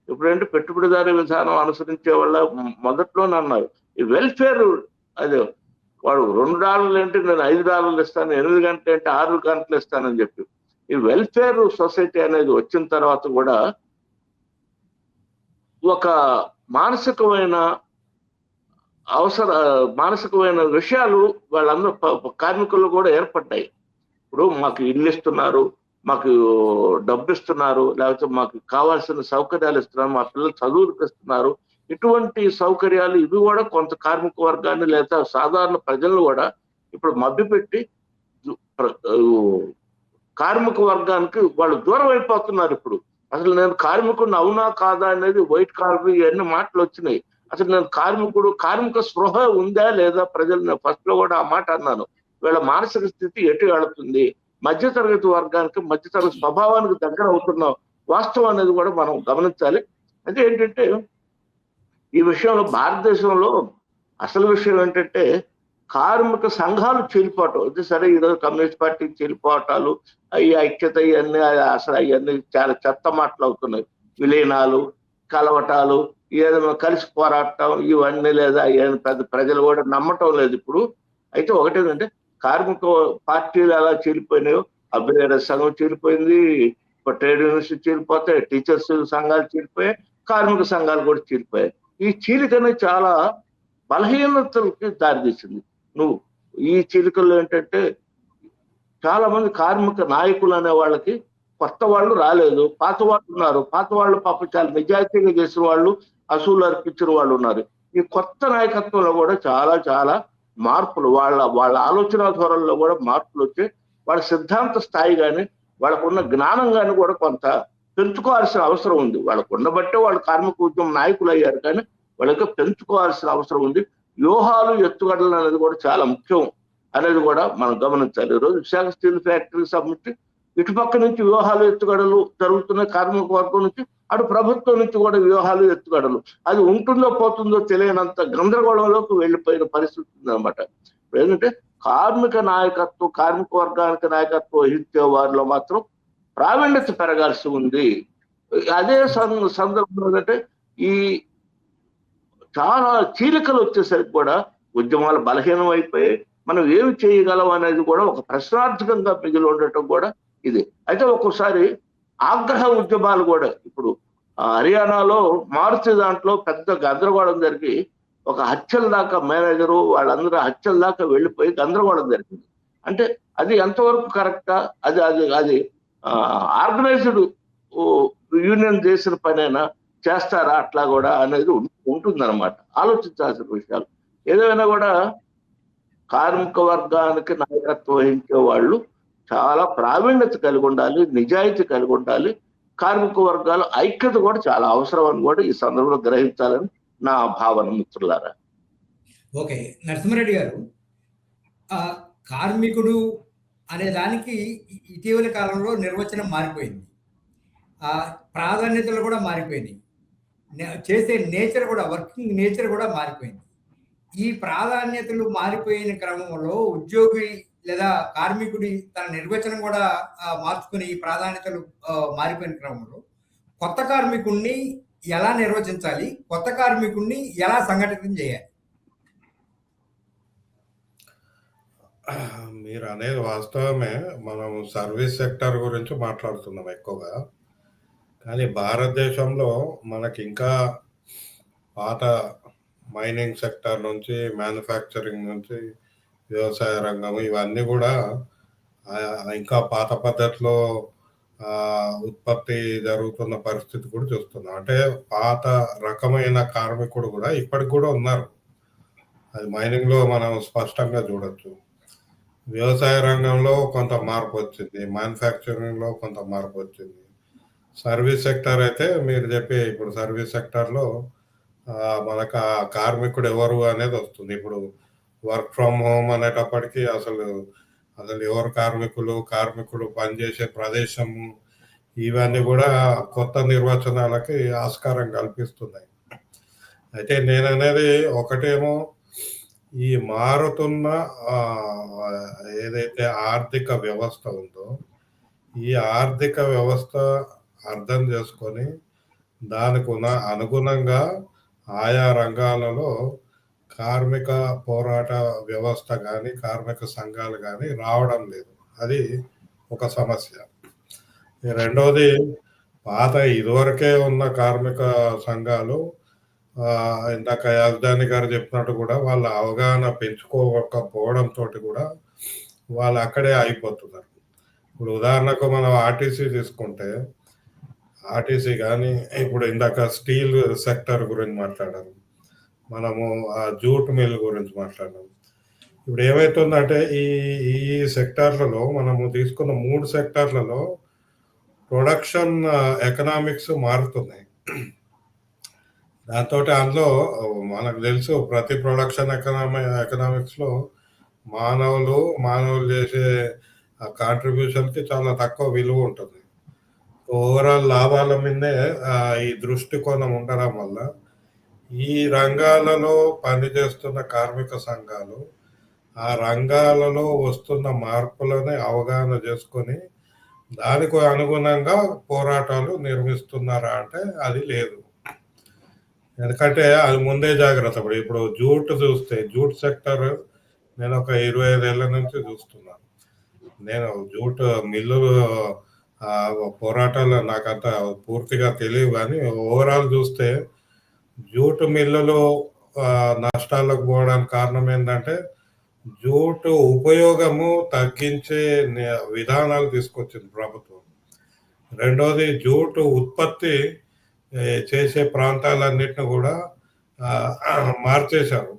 ఇప్పుడంటే పెట్టుబడిదారీ విధానం అనుసరించే వాళ్ళ మొదట్లోనే అన్నారు ఈ వెల్ఫేర్, అదే వాడు $2 అంటే నేను $5 ఇస్తాను, 8 గంటలు అంటే 6 గంటలు ఇస్తానని చెప్పి ఈ వెల్ఫేర్ సొసైటీ అనేది వచ్చిన తర్వాత కూడా ఒక మానసికమైన మానసికమైన విషయాలు వాళ్ళందరూ కార్మికులు కూడా ఏర్పడ్డాయి. ఇప్పుడు మాకు ఇల్లు ఇస్తున్నారు, మాకు డబ్బు ఇస్తున్నారు, లేకపోతే మాకు కావాల్సిన సౌకర్యాలు ఇస్తున్నారు, మా పిల్లలు చదువులకు ఇస్తున్నారు. ఇటువంటి సౌకర్యాలు ఇవి కూడా కొంత కార్మిక వర్గాన్ని లేదా సాధారణ ప్రజలను కూడా ఇప్పుడు మభ్యపెట్టి కార్మిక వర్గానికి వాళ్ళు దూరం అయిపోతున్నారు. ఇప్పుడు అసలు నేను కార్మికుడిని అవునా కాదా అనేది వైట్ కాలర్ ఇవన్నీ మాటలు వచ్చినాయి. అసలు నేను కార్మిక స్పృహ ఉందా లేదా ప్రజలు? ఫస్ట్ లో కూడా ఆ మాట అన్నాను. వీళ్ళ మానసిక స్థితి ఎటు వెళుతుంది? మధ్యతరగతి వర్గానికి, మధ్యతరగతి స్వభావానికి దగ్గర అవుతున్న వాస్తవం అనేది కూడా మనం గమనించాలి. అయితే ఏంటంటే ఈ విషయంలో భారతదేశంలో అసలు విషయం ఏంటంటే కార్మిక సంఘాలు చీలిపోవటం. అయితే సరే ఈరోజు కమ్యూనిస్ట్ పార్టీ చీలిపోవటాలు, ఈ ఐక్యత ఇవన్నీ అసలు అవన్నీ చాలా చెత్త మాటలు అవుతున్నాయి. విలీనాలు, కలవటాలు, ఏదైనా కలిసి పోరాటం ఇవన్నీ లేదా పెద్ద ప్రజలు కూడా నమ్మటం లేదు ఇప్పుడు. అయితే ఒకటేంటంటే కార్మిక పార్టీలు ఎలా చీలిపోయినాయో అభ్యుదయ సంఘం చీలిపోయింది, ట్రేడ్ యూనియన్స్ చీలిపోతాయి, టీచర్స్ సంఘాలు చీలిపోయాయి, కార్మిక సంఘాలు కూడా చీలిపోయాయి. ఈ చీలికనే చాలా బలహీనతలకి దారితీసింది. నువ్వు ఈ చీలికల్లో ఏంటంటే చాలా మంది కార్మిక నాయకులు అనే వాళ్ళకి కొత్త వాళ్ళు రాలేదు, పాత వాళ్ళు ఉన్నారు. పాత వాళ్ళు పాపం చాలా నిజాయితీగా చేసిన వాళ్ళు, అసూలు అర్పించిన వాళ్ళు ఉన్నారు. ఈ కొత్త నాయకత్వంలో కూడా చాలా చాలా మార్పులు, వాళ్ళ ఆలోచన ధోరణిలో కూడా మార్పులు వచ్చి వాళ్ళ సిద్ధాంత స్థాయి కానీ వాళ్ళకున్న జ్ఞానం కానీ కూడా కొంత పెంచుకోవాల్సిన అవసరం ఉంది. వాళ్ళకు ఉండబట్టే వాళ్ళు కార్మిక ఉద్యమం నాయకులు అయ్యారు, కానీ వాళ్ళకి పెంచుకోవాల్సిన అవసరం ఉంది. వ్యూహాలు, ఎత్తుగడలు అనేది కూడా చాలా ముఖ్యం అనేది కూడా మనం గమనించాలి. ఈరోజు విశాఖ స్టీల్ ఫ్యాక్టరీకి సంబంధించి ఇటుపక్క నుంచి వ్యూహాలు, ఎత్తుగడలు జరుగుతున్న కార్మిక వర్గం నుంచి, అటు ప్రభుత్వం నుంచి కూడా వ్యూహాలు, ఎత్తుగడలు. అది ఉంటుందో పోతుందో తెలియనంత గందరగోళంలోకి వెళ్ళిపోయిన పరిస్థితి ఉందన్నమాట. ఏంటంటే కార్మిక నాయకత్వం, కార్మిక వర్గానికి నాయకత్వం వహించే వారిలో మాత్రం ప్రావీణ్యత పెరగాల్సి ఉంది. అదే సందర్భంలో ఏంటంటే ఈ చాలా చీలికలు వచ్చేసరికి కూడా ఉద్యమాలు బలహీనం అయిపోయి మనం ఏమి చేయగలం అనేది కూడా ఒక ప్రశ్నార్థకంగా మిగిలి ఉండటం కూడా ఇది. అయితే ఒక్కోసారి ఆగ్రహ ఉద్యమాలు కూడా ఇప్పుడు హర్యానాలో మారుతి దాంట్లో పెద్ద గందరగోళం జరిగి ఒక హత్యల దాకా మేనేజరు వాళ్ళందరూ హత్యల దాకా వెళ్ళిపోయి గందరగోళం జరిగింది. అంటే అది ఎంతవరకు కరెక్టా? అది ఆర్గనైజ్డ్ యూనియన్ చేసిన పనైనా చేస్తారా అట్లా కూడా అనేది ఉంటుందన్నమాట. ఆలోచించాల్సిన విషయాలు. ఏదైనా కూడా కార్మిక వర్గానికి నాయకత్వం వహించే వాళ్ళు చాలా ప్రావీణ్యత కలిగి ఉండాలి, నిజాయితీ కలిగి ఉండాలి. కార్మిక వర్గాల ఐక్యత కూడా చాలా అవసరం అని కూడా ఈ సందర్భంలో గ్రహించాలని నా భావన, మిత్రులారా. ఓకే. నరసింహారెడ్డి గారు, కార్మికుడు అనే దానికి ఇటీవల కాలంలో నిర్వచనం మారిపోయింది. ప్రాధాన్యతలు కూడా మారిపోయినాయి. చేసే నేచర్ కూడా, వర్కింగ్ నేచర్ కూడా మారిపోయింది. ఈ ప్రాధాన్యతలు మారిపోయిన క్రమంలో ఉద్యోగి లేదా కార్మికుడి తన నిర్వచనం కూడా మార్చుకుని ఈ ప్రాధాన్యతలు మారిపోయిన క్రమంలో కొత్త కార్మికుడిని ఎలా నిర్వచించాలి? కొత్త కార్మికుడిని ఎలా సంఘటితం చేయాలి? మీరు అనేది వాస్తవమే. మనం సర్వీస్ సెక్టర్ గురించి మాట్లాడుతున్నాం ఎక్కువగా. కానీ భారతదేశంలో మనకి ఇంకా పాత మైనింగ్ సెక్టర్ నుంచి, మ్యానుఫ్యాక్చరింగ్ నుంచి, వ్యవసాయ రంగం ఇవన్నీ కూడా ఇంకా పాత పద్ధతిలో ఉత్పత్తి జరుగుతున్న పరిస్థితి కూడా చూస్తున్నాం. అంటే పాత రకమైన కార్మికుడు కూడా ఇప్పటికి కూడా ఉన్నారు. అది మైనింగ్‌లో మనం స్పష్టంగా చూడొచ్చు. వ్యవసాయ రంగంలో కొంత మార్పు వచ్చింది. మ్యానుఫ్యాక్చరింగ్‌లో కొంత మార్పు వచ్చింది. సర్వీస్ సెక్టర్ అయితే మీరు చెప్పే ఇప్పుడు సర్వీస్ సెక్టార్‌లో మనకు ఆ కార్మికుడు ఎవరు అనేది వస్తుంది. ఇప్పుడు వర్క్ ఫ్రమ్ హోమ్ అనేటప్పటికి అసలు ఎవరు కార్మికుడు పనిచేసే ప్రదేశం ఇవన్నీ కూడా కొత్త నిర్వచనాలకి ఆస్కారం కల్పిస్తున్నాయి. అయితే నేననేది ఒకటేమో ఈ మారుతున్న ఏదైతే ఆర్థిక వ్యవస్థ ఉందో, ఈ ఆర్థిక వ్యవస్థ అర్థం చేసుకొని దానికి అనుగుణంగా ఆయా రంగాలలో కార్మిక పోరాట వ్యవస్థ కానీ, కార్మిక సంఘాలు కానీ రావడం లేదు. అది ఒక సమస్య. రెండవది, పాత ఇదివరకే ఉన్న కార్మిక సంఘాలు ఇందాక యాజధాని గారు చెప్పినట్టు కూడా వాళ్ళ అవగాహన పెంచుకోకపోవడంతో కూడా వాళ్ళు అక్కడే అయిపోతున్నారు. ఇప్పుడు ఉదాహరణకు మనం ఆర్టీసీ తీసుకుంటే, ఆర్టీసీ కానీ ఇప్పుడు ఇందాక స్టీల్ సెక్టర్ గురించి మాట్లాడారు, మనము ఆ జూట్ మిల్ గురించి మాట్లాడాము. ఇప్పుడు ఏమవుతుందంటే ఈ సెక్టార్లలో మనము తీసుకున్న 3 సెక్టార్లలో ప్రొడక్షన్ ఎకనామిక్స్ మారుతున్నాయి. దాంతో అందులో మనకు తెలుసు ప్రతి ప్రొడక్షన్ ఎకనామిక్స్లో మానవులు చేసే కాంట్రిబ్యూషన్కి చాలా తక్కువ విలువ ఉంటుంది. ఓవరాల్ లాభాల మీదే ఈ దృష్టికోణం ఉండడం వల్ల ఈ రంగాలలో పనిచేస్తున్న కార్మిక సంఘాలు ఆ రంగాలలో వస్తున్న మార్పులని అవగాహన చేసుకొని దానికి అనుగుణంగా పోరాటాలు నిర్మిస్తున్నారా అంటే అది లేదు. ఎందుకంటే అది ముందే జాగ్రత్త. ఇప్పుడు జూట్ చూస్తే, జూట్ సెక్టర్ నేను ఒక 25 ఏళ్ల నుంచి చూస్తున్నాను. నేను జూట్ మిల్లులు పోరాటాలు నాకంత పూర్తిగా తెలియదు, కానీ ఓవరాల్ చూస్తే జూట్ మిల్లులు నష్టాలకు పోవడానికి కారణం ఏంటంటే జూట్ ఉపయోగము తగ్గించే విధానాలు తీసుకొచ్చింది ప్రభుత్వం. రెండోది, జూట్ ఉత్పత్తి చేసే ప్రాంతాలన్నిటిని కూడా మార్చేశారు.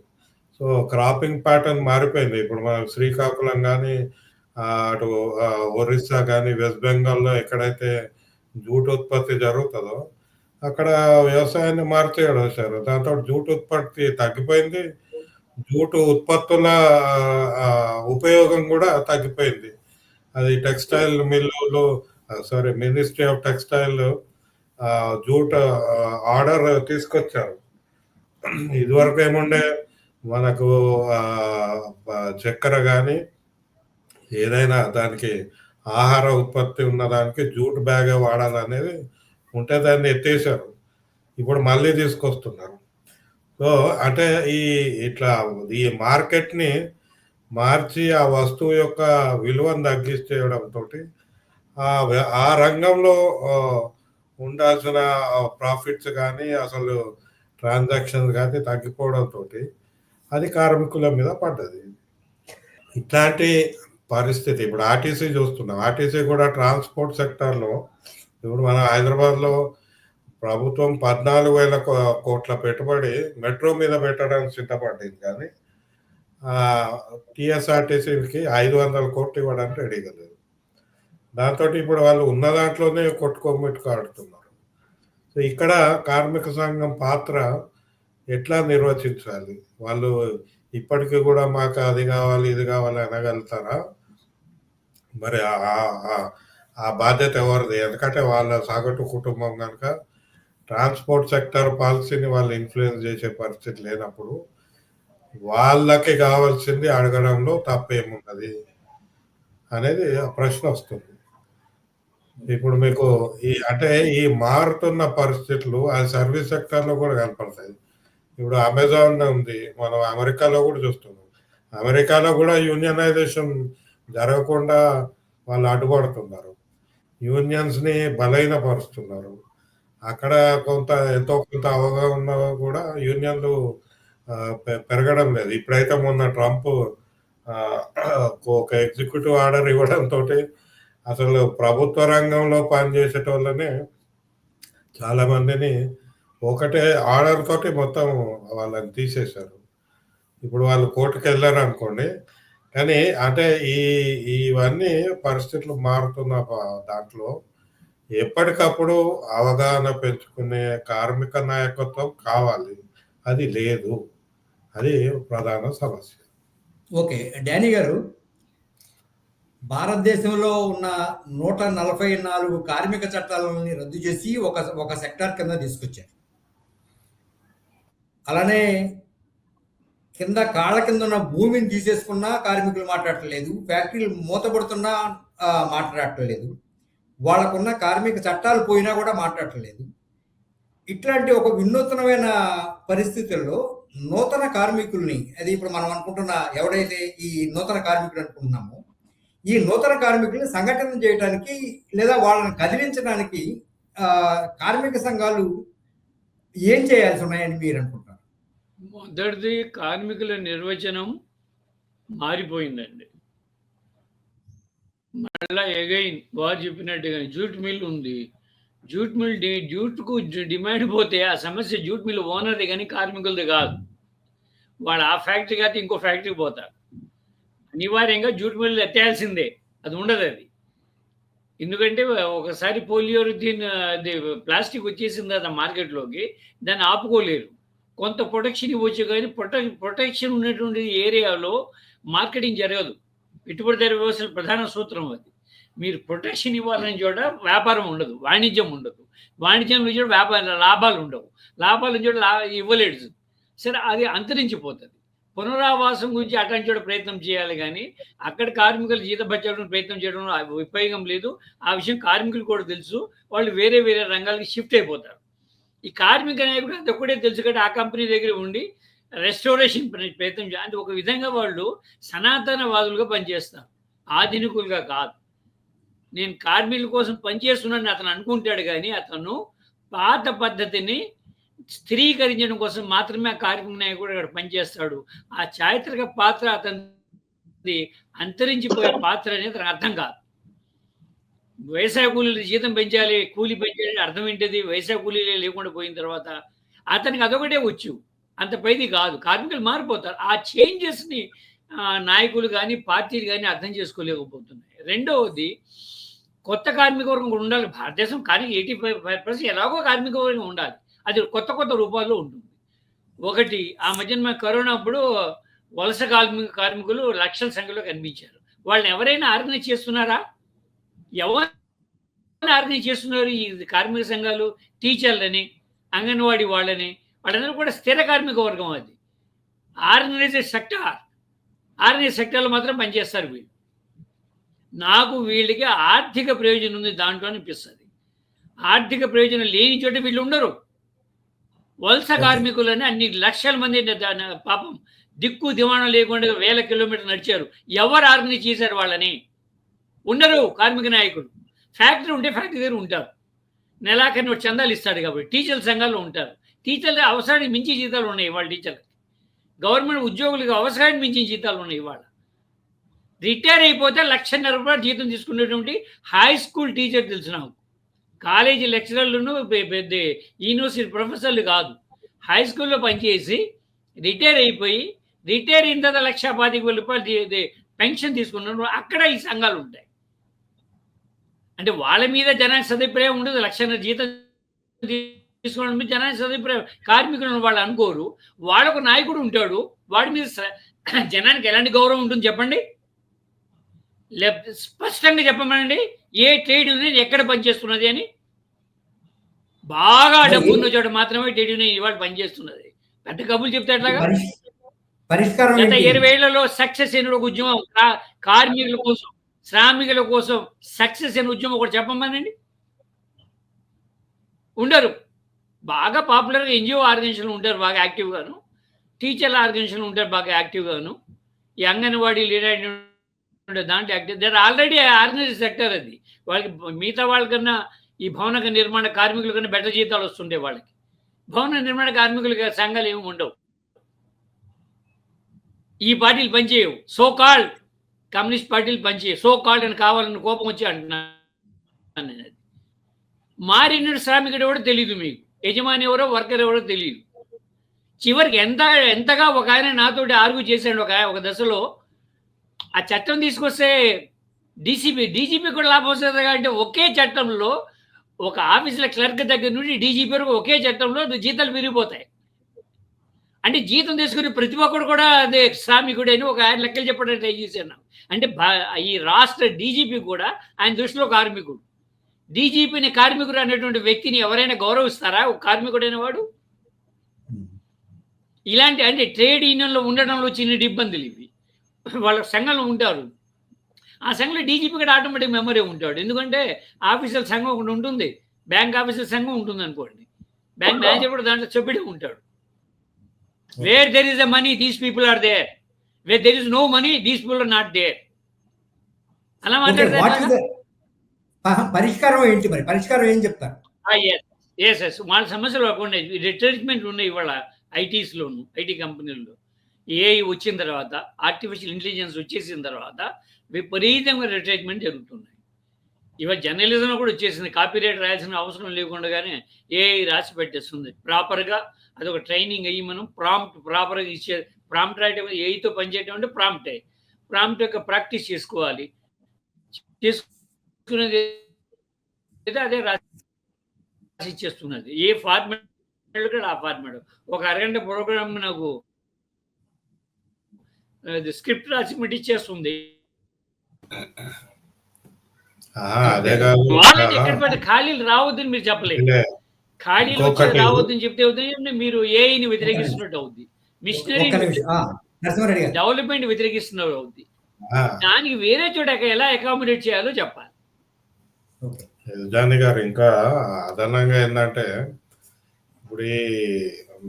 సో క్రాపింగ్ ప్యాటర్న్ మారిపోయింది. ఇప్పుడు మనం శ్రీకాకుళం కానీ, అటు ఒరిస్సా కానీ, వెస్ట్ బెంగాల్లో ఎక్కడైతే జూట్ ఉత్పత్తి జరుగుతుందో అక్కడ వ్యవసాయాన్ని మార్చేయడం. దాంతో జూట్ ఉత్పత్తి తగ్గిపోయింది. జూటు ఉత్పత్తుల ఉపయోగం కూడా తగ్గిపోయింది. అది textile ministry of textile jute order తీసుకొచ్చారు. ఇదివరకు ఏముండే, మనకు చక్కెర కానీ ఏదైనా దానికి ఆహార ఉత్పత్తి ఉన్న దానికి జూట్ బ్యాగే వాడాలనేది ఉంటే దాన్ని ఎత్తేసారు. ఇప్పుడు మళ్ళీ తీసుకొస్తున్నారు. సో అంటే ఈ మార్కెట్ని మార్చి ఆ వస్తువు యొక్క విలువను తగ్గించేయడంతో ఆ రంగంలో ఉండాల్సిన ప్రాఫిట్స్ కానీ, అసలు ట్రాన్సాక్షన్స్ కానీ తగ్గిపోవడంతో అది కార్మికుల మీద పడ్డది. ఇట్లాంటి పరిస్థితి ఇప్పుడు ఆర్టీసీ చూస్తున్నాం. ఆర్టీసీ కూడా ట్రాన్స్పోర్ట్ సెక్టార్లో ఇప్పుడు మన హైదరాబాద్లో ప్రభుత్వం 14,000 కోట్ల పెట్టుబడి మెట్రో మీద పెట్టడానికి సిద్ధపడింది, కానీ టీఎస్ఆర్టీసీకి 500 కోట్లు ఇవ్వడానికి రెడీగా లేదు. దాంతో ఇప్పుడు వాళ్ళు ఉన్న దాంట్లోనే కొట్టుకోమిట్టుకాడుతున్నారు. సో ఇక్కడ కార్మిక సంఘం పాత్ర ఎట్లా నిర్వచించాలి? వాళ్ళు ఇప్పటికీ కూడా మాకు అది కావాలి ఇది కావాలి అనగలుగుతారా? మరి ఆ బాధ్యత ఎవరిది? ఎందుకంటే వాళ్ళ సగటు కుటుంబం గనుక ట్రాన్స్‌పోర్ట్ సెక్టార్ పాలసీని వాళ్ళు ఇన్‌ఫ్లూయెన్స్ చేసే పరిస్థితి లేనప్పుడు, వాళ్ళకి కావాల్సింది అడగడంలో తప్పేమున్నది? అనేది ప్రశ్నొస్తుంది. ఇప్పుడు మీకు అంటే ఈ మారుతున్న పరిస్థితులు ఆ సర్వీస్ సెక్టార్‌లో కూడా కనపడతాయి. ఇప్పుడు అమెజాన్ ఉంది. మనం అమెరికాలో కూడా చూస్తున్నాం. అమెరికాలో కూడా యూనియనైజేషన్ జరగకుండా వాళ్ళు అడ్డుపడుతున్నారు. యూనియన్స్‌ని బలహీనపరుస్తున్నారు. అక్కడ ఎంతో కొంత అవగాహన కూడా యూనియన్‌లు పెరగడం లేదు. ఇప్పుడైతే మొన్న ట్రంప్ ఒక ఎగ్జిక్యూటివ్ ఆర్డర్ ఇవ్వడంతోటి అసలు ప్రభుత్వ రంగంలో పనిచేసేటోళ్ళనే చాలా మందిని ఒకటే ఆర్డర్ తోటి మొత్తం వాళ్ళని తీసేశారు. ఇప్పుడు వాళ్ళు కోర్టుకెళ్లారనుకోండి. కానీ అంటే ఇవన్నీ పరిస్థితులు మారుతున్న దాంట్లో ఎప్పటికప్పుడు అవగాహన పెంచుకునే కార్మిక నాయకత్వం కావాలి. అది లేదు. అది ప్రధాన సమస్య. ఓకే. డానీ గారు, భారతదేశంలో ఉన్న 144 కార్మిక చట్టాలని రద్దు చేసి ఒక సెక్టార్ కింద తీసుకొచ్చారు. అలానే కింద కాళ్ళ కింద ఉన్న భూమిని తీసేసుకున్నా కార్మికులు మాట్లాడట్లేదు. ఫ్యాక్టరీలు మూతపడుతున్నా మాట్లాడట్లేదు. వాళ్ళకున్న కార్మిక చట్టాలు పోయినా కూడా మాట్లాడట్లేదు. ఇట్లాంటి ఒక వినూత్నమైన పరిస్థితుల్లో నూతన కార్మికుల్ని, అది ఇప్పుడు మనం అనుకుంటున్న ఎవడైతే ఈ నూతన కార్మికులు అనుకుంటున్నామో, ఈ నూతన కార్మికుల్ని సంఘటన చేయడానికి లేదా వాళ్ళని కదిలించడానికి కార్మిక సంఘాలు ఏం చేయాల్సి ఉన్నాయని మీరు అనుకుంటున్నారు? మొదటిది కార్మికుల నిర్వచనం మారిపోయిందండి. మళ్ళా ఎగైన్ వారు చెప్పినట్టుగా జూట్ మిల్ ఉంది. జూట్ మిల్ జూట్‌కు డిమాండ్ పోతే ఆ సమస్య జూట్ మిల్ ఓనర్‌ది గానీ కార్మికులది కాదు. వాళ్ళు ఆ ఫ్యాక్టరీ కాకపోతే ఇంకో ఫ్యాక్టరీకి పోతారు. అనివార్యంగా జూట్ మిల్లు ఎత్తేయాల్సిందే. అది ఉండదది. ఎందుకంటే ఒకసారి పోలియోరిథిన్ అది ప్లాస్టిక్ వచ్చేసిన తర్వాత మార్కెట్‌లోకి దాన్ని ఆపుకోలేరు. కొంత ప్రొటెక్షన్ ఇవ్వచ్చు కానీ ప్రొటెక్షన్ ఉన్నటువంటి ఏరియాలో మార్కెటింగ్ జరగదు. పెట్టుబడిదారీ వ్యవస్థల ప్రధాన సూత్రం అది. మీరు ప్రొటెక్షన్ ఇవ్వాలని చోట వ్యాపారం ఉండదు, వాణిజ్యం ఉండదు. వాణిజ్యంలో చోట లాభాలు ఉండవు. లాభాలు చోట ఇవ్వలేడు. సరే, అది అంతరించిపోతుంది. పునరావాసం గురించి అట్లాంటి చోట ప్రయత్నం చేయాలి కానీ అక్కడ కార్మికులు జీతభత్యాలను ప్రయత్నం చేయడం ఉపయోగం లేదు. ఆ విషయం కార్మికులు కూడా తెలుసు. వాళ్ళు వేరే వేరే రంగాలకి షిఫ్ట్ అయిపోతారు. ఈ కార్మిక నాయకుడు అది ఒక్కడే తెలుసు కాబట్టి ఆ కంపెనీ దగ్గర ఉండి రెస్టోరేషన్ ప్రయత్నం అంటే ఒక విధంగా వాళ్ళు సనాతనవాదులుగా పనిచేస్తారు, ఆధునికులుగా కాదు. నేను కార్మికుల కోసం పనిచేస్తున్నానని అతను అనుకుంటాడు కానీ అతను పాత పద్ధతిని స్థిరీకరించడం కోసం మాత్రమే ఆ కార్మిక నాయకుడు అక్కడ పనిచేస్తాడు. ఆ చారిత్రక పాత్ర అతనిది అంతరించిపోయే పాత్ర అనేది అతనికి అర్థం కాదు. వ్యవసాయ కూలీలు జీతం పెంచాలి, కూలీ పెంచాలి అర్థం ఏంటిది? వ్యవసాయ కూలీలే లేకుండా పోయిన తర్వాత అతనికి అదొకటే వచ్చు, అంత పైది కాదు. కార్మికులు మారిపోతారు. ఆ చేంజెస్ని నాయకులు కానీ పార్టీలు కానీ అర్థం చేసుకోలేకపోతున్నాయి. రెండవది, కొత్త కార్మిక వర్గం కూడా ఉండాలి. భారతదేశం కానీ 85% ఎలాగో కార్మిక వర్గం ఉండాలి. అది కొత్త కొత్త రూపాల్లో ఉంటుంది. ఒకటి, ఆ మధ్యన కరోనా అప్పుడు వలస కార్మికులు లక్షల సంఖ్యలో కనిపించారు. వాళ్ళని ఎవరైనా ఆర్గనైజ్ చేస్తున్నారా? ఎవరు ఆర్గనైజ్ చేస్తున్నారు? ఈ కార్మిక సంఘాలు టీచర్లని, అంగన్వాడీ వాళ్ళందరూ కూడా స్థిర కార్మిక వర్గం. అది ఆర్గనైజ్డ్ సెక్టార్లో మాత్రం పనిచేస్తారు వీళ్ళు. నాకు వీళ్ళకి ఆర్థిక ప్రయోజనం ఉంది దాంట్లో అనిపిస్తుంది. ఆర్థిక ప్రయోజనం లేని చోట వీళ్ళు ఉండరు. వలస కార్మికులని అన్ని లక్షల మంది పాపం దిక్కు దివాణం లేకుండా వేల కిలోమీటర్లు నడిచారు. ఎవరు ఆర్గనైజ్ చేశారు వాళ్ళని? ఉండరు కార్మిక నాయకులు. ఫ్యాక్టరీ ఉంటే ఫ్యాక్టరీ దగ్గర ఉంటారు. నెలాఖరిని చందాలు ఇస్తాడు కాబట్టి టీచర్ల సంఘాల్లో ఉంటారు. టీచర్లు అవసరానికి మించి జీతాలు ఉన్నాయి ఇవాళ టీచర్లకి. గవర్నమెంట్ ఉద్యోగులకు అవసరానికి మించి జీతాలు ఉన్నాయి ఇవాళ. రిటైర్ అయిపోతే ₹1,50,000 జీతం తీసుకునేటువంటి హై స్కూల్ టీచర్ తెలుసు నాకు. కాలేజీ లెక్చరర్లను పెద్ద యూనివర్సిటీ ప్రొఫెసర్లు కాదు. హై స్కూల్లో పనిచేసి రిటైర్ అయిపోయి రిటైర్ అయిన తర్వాత ₹1,25,000 పెన్షన్ తీసుకున్నారు. అక్కడ ఈ సంఘాలు ఉంటాయి. అంటే వాళ్ళ మీద జనానికి సదుపాయం ఉండదు. ₹1,00,000 జీతం తీసుకోవడం మీద జనానికి సదుపాయం. కార్మికులను వాళ్ళు అనుకోరు. వాళ్ళకు నాయకుడు ఉంటాడు. వాడి మీద జనానికి ఎలాంటి గౌరవం ఉంటుంది చెప్పండి? స్పష్టంగా చెప్పమనండి. ఏ ట్రేడ్ యూనియన్ ఎక్కడ పనిచేస్తున్నది అని. బాగా మరి డబ్బు ఉన్న చోట మాత్రమే ట్రేడ్ యూనియన్ ఇవాళ పనిచేస్తున్నది. పెద్ద కబుర్లు చెప్తే ఎట్లాగా? పరిష్కారం గత ఏంటి? 20 ఏళ్లలో సక్సెస్ అయిన ఒక ఉద్యమం కార్మికుల కోసం, శ్రామికుల కోసం సక్సెస్ అయిన ఉద్యమం ఒకటి చెప్పమనండి. ఉండరు. బాగా పాపులర్‌గా ఎన్‌జీఓ ఆర్గనైజేషన్‌లు ఉంటారు బాగా యాక్టివ్‌గాను. టీచర్ల ఆర్గనైజేషన్‌లు ఉంటారు బాగా యాక్టివ్‌గాను. ఈ అంగన్‌వాడీ లేదంటే దాంట్లో active they are already organised sector అది. వాళ్ళకి మిగతా వాళ్ళకన్నా ఈ భవన నిర్మాణ కార్మికుల కన్నా బెటర్ జీతాలు వస్తుంటాయి వాళ్ళకి. భవన నిర్మాణ కార్మికులకి సంఘాలు ఏమి ఉండవు. ఈ పార్టీలు పనిచేయవు. సో కాల్డ్ కమ్యూనిస్ట్ పార్టీలు పనిచేయవు. సో కాల్డ్ అని కావాలని కోపం వచ్చి అంటున్నాను నేను. మారిన శ్రామికుడు ఎవడో తెలీదు మీకు. యజమాని ఎవరో, వర్కర్ ఎవరో తెలీదు. చివరికి ఎంతగా ఒక ఆయన నాతోటి ఆర్గ్యూ చేశాడు ఒక దశలో. ఆ చట్టం తీసుకొస్తే డీజీపీ కూడా లాభం వస్తుంది అంటే ఒకే చట్టంలో ఒక ఆఫీసుల క్లర్క్ దగ్గర నుండి డీజీపీ వరకు ఒకే చట్టంలో జీతాలు పెరిగిపోతాయి. అంటే జీతం తీసుకుని ప్రతి ఒక్కడు కూడా అదే శ్రామికుడు అని ఒక ఆయన లెక్కలు చెప్పడం ట్రై చేశాను. అంటే ఈ రాష్ట్ర డీజీపీ కూడా ఆయన దృష్టిలో కార్మికుడు. డీజీపీని కార్మికుడు అనేటువంటి వ్యక్తిని ఎవరైనా గౌరవిస్తారా ఒక కార్మికుడైన వాడు? ఇలాంటి అంటే ట్రేడ్ యూనియన్లో ఉండడంలో చిన్న ఇబ్బందులు ఇవి. వాళ్ళ సంఘంలో ఉంటారు. ఆ సంఘంలో డీజీపీ కూడా ఆటోమేటిక్ మెంబరే ఉంటాడు. ఎందుకంటే ఆఫీసర్ సంఘం ఒకటి ఉంటుంది, బ్యాంక్ ఆఫీసర్ సంఘం ఉంటుంది అనుకోండి. బ్యాంక్ మేనేజర్ కూడా దాంట్లో సభ్యుడే ఉంటాడు. Where there is the money these people are there, where there is no money these people are not there. అలా మాట్లాడతారు. పరిష్కారం ఏంటి మరి? పరిష్కారం ఏం చెప్తారు? ఎస్ వాళ్ళ సమస్యలు ఉన్నాయి. రిట్రెంచ్మెంట్ ఉన్నాయి ఇవాళ ఐటీస్లోను, ఐటీ కంపెనీల్లో. ఏఐ వచ్చిన తర్వాత, ఆర్టిఫిషియల్ ఇంటెలిజెన్స్ వచ్చేసిన తర్వాత విపరీతంగా రిట్రెంచ్మెంట్ జరుగుతున్నాయి. ఇవాళ జర్నలిజంలో కూడా వచ్చేసింది. కాపీరైట్ రాయాల్సిన అవసరం లేకుండానే ఏఐ రాసి పెట్టేస్తుంది ప్రాపర్గా. అదొక ట్రైనింగ్ అయ్యి మనం ప్రాపర్గా ఇచ్చే ప్రాంప్ట్ రాయటం, ఏఐతో పనిచేయటం అంటే ప్రాంప్ట్ యొక్క ప్రాక్టీస్ చేసుకోవాలి. చేసుకునేది అదే రాసి ఇచ్చేస్తున్నది. ఏ ఫార్మాట్ కూడా ఆ ఫార్మాట్. ఒక అరగంట ప్రోగ్రామ్ నాకు స్క్రిప్ట్ రాసి ఇచ్చేస్తుంది. అదే కాదు, వాళ్ళని ఎక్కడ పడితే ఖాళీలు రావద్దని మీరు చెప్పలేదు. ఖాళీలు వచ్చి రావద్దని చెప్తే అవుతుంది మీరు ఏఐని వ్యతిరేకిస్తున్నట్టు అవుద్ది. మిషనరీ డెవలప్మెంట్ వ్యతిరేకిస్తున్నట్టు అవుద్ది. దానికి వేరే చోట ఎలా అకామిడేట్ చేయాలో చెప్పాలి. యజమాని గారు ఇంకా అదనంగా ఏంటంటే, ఇప్పుడు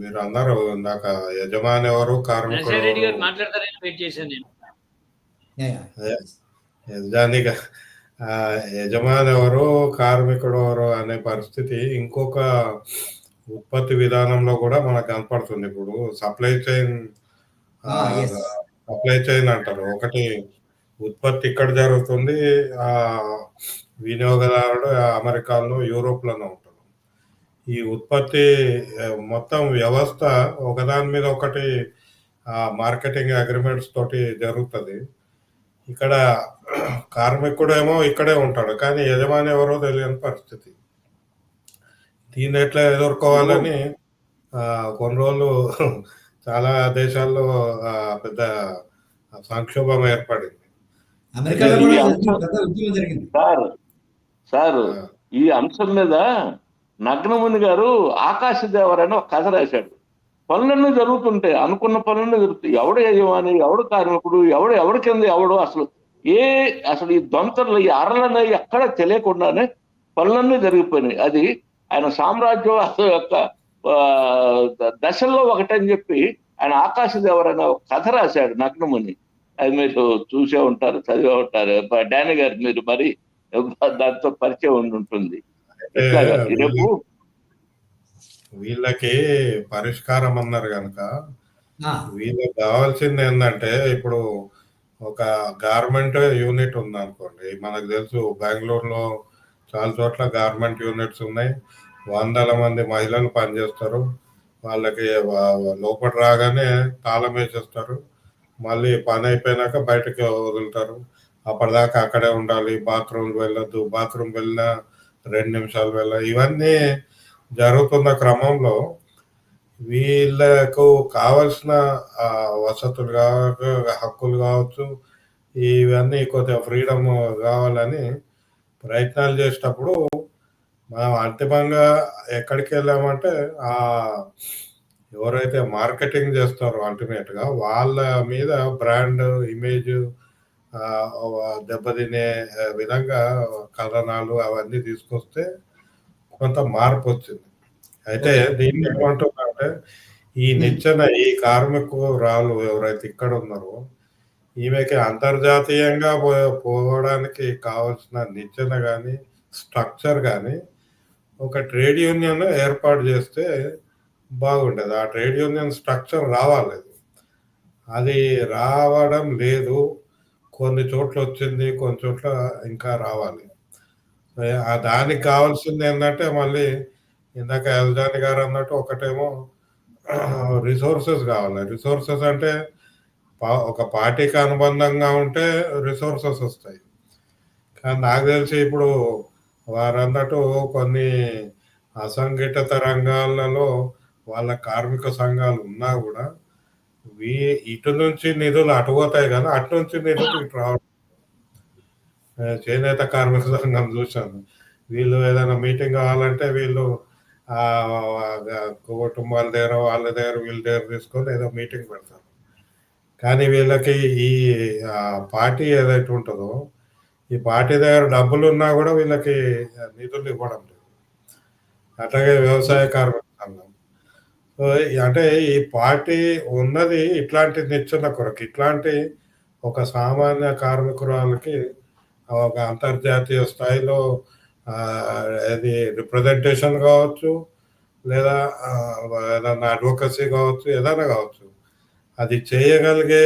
మీరు అన్నారు ఇందాక యజమాని ఎవరు, కార్మికుడు రెడ్డి గారు మాట్లాడతారని వెయిట్ చేశాను నేను. యజమాని ఎవరు, కార్మికుడు ఎవరు అనే పరిస్థితి ఇంకొక ఉత్పత్తి విధానంలో కూడా మనకు కనపడుతుంది. ఇప్పుడు సప్లై చైన్ అంటారు. ఒకటి ఉత్పత్తి ఇక్కడ జరుగుతుంది, వినియోగదారుడు అమెరికాలో, యూరోప్లోనే ఉంటారు. ఈ ఉత్పత్తి మొత్తం వ్యవస్థ ఒకదాని మీద ఒకటి మార్కెటింగ్ అగ్రిమెంట్స్ తోటి జరుగుతుంది. ఇక్కడ కార్మికుడు ఏమో ఇక్కడే ఉంటాడు, కానీ యజమాని ఎవరో తెలియని పరిస్థితి. దీన్ని ఎట్లా ఎదుర్కోవాలని కొన్ని రోజులు చాలా దేశాల్లో పెద్ద సంక్షోభం ఏర్పడింది. సార్ ఈ అంశం మీద నగ్నముని గారు ఆకాశదేవరని ఒక కథ రాశాడు. పనులన్నీ జరుగుతుంటాయి, అనుకున్న పనులన్నీ జరుగుతాయి. ఎవడు యజమాని, ఎవడు కార్మికుడు, ఎవడు కింద ఎవడు, అసలు ఈ దొంతలు, ఈ అరలనే ఎక్కడ తెలియకుండానే పనులన్నీ జరిగిపోయినాయి. అది ఆయన సామ్రాజ్యవాదం యొక్క దశల్లో ఒకటని చెప్పి ఆయన ఆకాశదేవరని ఒక కథ రాశాడు నగ్నముని. అది మీరు చూసే ఉంటారు, చదివే ఉంటారు. డానీ గారు మీరు మరి దాంతో పరిచయం ఉంటుంది. రేపు వీళ్ళకి పరిష్కారం అన్నారు కనుక వీళ్ళకి కావాల్సింది ఏంటంటే, ఇప్పుడు ఒక గార్మెంట్ యూనిట్ ఉంది అనుకోండి. మనకు తెలుసు బెంగళూరులో చాలా చోట్ల గార్మెంట్ యూనిట్స్ ఉన్నాయి. వందల మంది మహిళలు పనిచేస్తారు. వాళ్ళకి లోపల రాగానే తాళం వేసేస్తారు. మళ్ళీ పని అయిపోయినాక బయటకి వదులుతారు. అప్పటిదాకా అక్కడే ఉండాలి. బాత్రూమ్ వెళ్ళొద్దు, బాత్రూమ్ వెళ్ళినా 2 నిమిషాలు ఇవన్నీ జరుగుతున్న క్రమంలో వీళ్ళకు కావలసిన వసతులు కావచ్చు, హక్కులు కావచ్చు, ఇవన్నీ కొద్దిగా ఫ్రీడమ్ కావాలని ప్రయత్నాలు చేసేటప్పుడు మనం అంతిమంగా ఎక్కడికి వెళ్ళామంటే ఎవరైతే మార్కెటింగ్ చేస్తారో అల్టిమేట్గా వాళ్ళ మీద బ్రాండ్ ఇమేజ్ దెబ్బతినే విధంగా కథనాలు అవన్నీ తీసుకొస్తే కొంత మార్పు వచ్చింది. అయితే దీన్ని ఏమంటున్నారంటే ఈ నిచ్చెన ఈ కార్మికురాలు ఎవరైతే ఇక్కడ ఉన్నారో ఈమెకి అంతర్జాతీయంగా పోవడానికి కావాల్సిన నిచ్చెన కానీ స్ట్రక్చర్ కానీ ఒక ట్రేడ్ యూనియన్ ఏర్పాటు చేస్తే బాగుండేది. ఆ ట్రేడ్ యూనియన్ స్ట్రక్చర్ రావాలి. అది రావడం లేదు. కొన్ని చోట్ల వచ్చింది, కొన్ని చోట్ల ఇంకా రావాలి. దానికి కావాల్సింది ఏంటంటే మళ్ళీ ఇందాక యజాని గారు అన్నట్టు ఒకటేమో రిసోర్సెస్ కావాలి. రిసోర్సెస్ అంటే ఒక పార్టీకి అనుబంధంగా ఉంటే రిసోర్సెస్ వస్తాయి. కానీ నాకు తెలిసి ఇప్పుడు వారు అన్నట్టు కొన్ని అసంఘటిత రంగాలలో వాళ్ళ కార్మిక సంఘాలు ఉన్నా కూడా ఇటు నుంచి నిధులు అటు పోతాయి కానీ అటు నుంచి నిధులు ఇటు రావడం. చేనేత కార్మిక సంఘం చూశాను. వీళ్ళు ఏదైనా మీటింగ్ కావాలంటే వీళ్ళు కుటుంబాల దగ్గర వాళ్ళ దగ్గర వీళ్ళ దగ్గర తీసుకొని ఏదో మీటింగ్ పెడతారు. కానీ వీళ్ళకి ఈ పార్టీ ఏదైతే ఉంటుందో ఈ పార్టీ దగ్గర డబ్బులు ఉన్నా కూడా వీళ్ళకి నిధులు ఇవ్వడం లేదు. అట్లాగే వ్యవసాయ కార్మిక సంఘం. సో అంటే ఈ పార్టీ ఉన్నది ఇట్లాంటి నిచ్చెన కొరకు, ఇట్లాంటి ఒక సామాన్య కార్మికురాలకి ఒక అంతర్జాతీయ స్థాయిలో అది రిప్రజెంటేషన్ కావచ్చు, లేదా ఏదన్నా అడ్వొకసీ కావచ్చు, ఏదైనా కావచ్చు. అది చేయగలిగే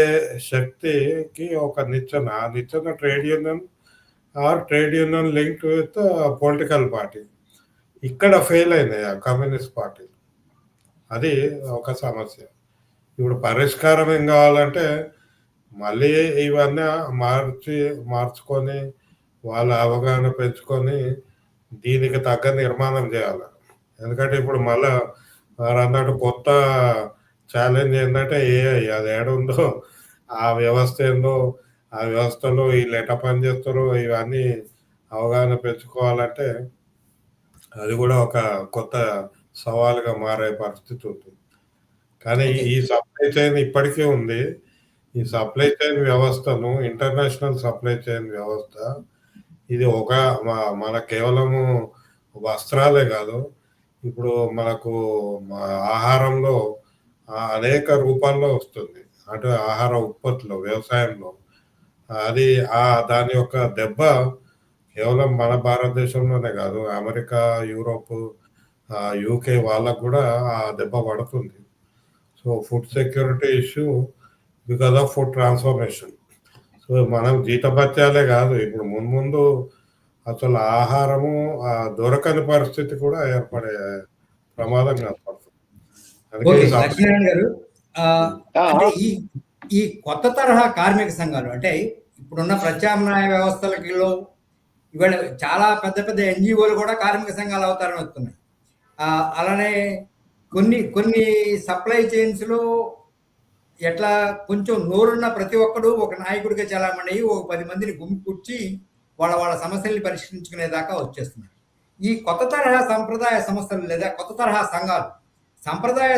శక్తికి ఒక నిచ్చెన, ఆ నిచ్చెన trade union are trade union linked with political party. ఇక్కడ ఫెయిల్ అయినాయి ఆ కమ్యూనిస్ట్ పార్టీ. అది ఒక సమస్య. ఇప్పుడు పరిష్కారం ఏం కావాలంటే మళ్ళీ ఇవన్నీ మార్చుకొని వాళ్ళ అవగాహన పెంచుకొని దీనికి తగ్గ నిర్మాణం చేయాలి. ఎందుకంటే ఇప్పుడు మళ్ళా వారు అన్నట్టు కొత్త ఛాలెంజ్ ఏంటంటే ఏఐ. అది ఏడుందో ఆ వ్యవస్థ ఏందో, ఆ వ్యవస్థలో వీళ్ళు ఎట్లా పనిచేస్తారో ఇవన్నీ అవగాహన పెంచుకోవాలంటే అది కూడా ఒక కొత్త సవాలుగా మారే పరిస్థితి ఉంటుంది. కానీ ఈ సప్లై చైన్ ఇప్పటికీ ఉంది. ఈ సప్లై చైన్ వ్యవస్థను, ఇంటర్నేషనల్ సప్లై చైన్ వ్యవస్థ ఇది మన కేవలము వస్త్రాలే కాదు, ఇప్పుడు మనకు ఆహారంలో అనేక రూపాల్లో వస్తుంది. అంటే ఆహార ఉత్పత్తిలో, వ్యవసాయంలో అది దాని యొక్క దెబ్బ కేవలం మన భారతదేశంలోనే కాదు, అమెరికా, యూరోప్, యూకే వాళ్ళకు కూడా ఆ దెబ్బ పడుతుంది. So food security issue because of food transformation. So మనం జీతభత్యాలే కాదు, ఇప్పుడు ముందు అసలు ఆహారము దొరకని పరిస్థితి కూడా ఏర్పడే ప్రమాదం కనపడుతుంది. లక్ష్మీనారాయణ గారు, అంటే ఈ కొత్త తరహా కార్మిక సంఘాలు అంటే ఇప్పుడున్న ప్రత్యామ్నాయ వ్యవస్థలలో ఇవాళ చాలా పెద్ద పెద్ద ఎన్జిఓలు కూడా కార్మిక సంఘాలు అవతారణ వస్తున్నాయి. అలానే కొన్ని సప్లై చైన్స్ లో ఎట్లా కొంచెం నోరున్న ప్రతి ఒక్కడు ఒక నాయకుడిగా చలామణి ఒక 10 మందిని గుంపుకూర్చి వాళ్ళ సమస్యల్ని పరిష్కరించుకునేదాకా వచ్చేస్తున్నారు. ఈ కొత్త తరహా సంప్రదాయ సంస్థలు లేదా కొత్త తరహా సంఘాలు సంప్రదాయ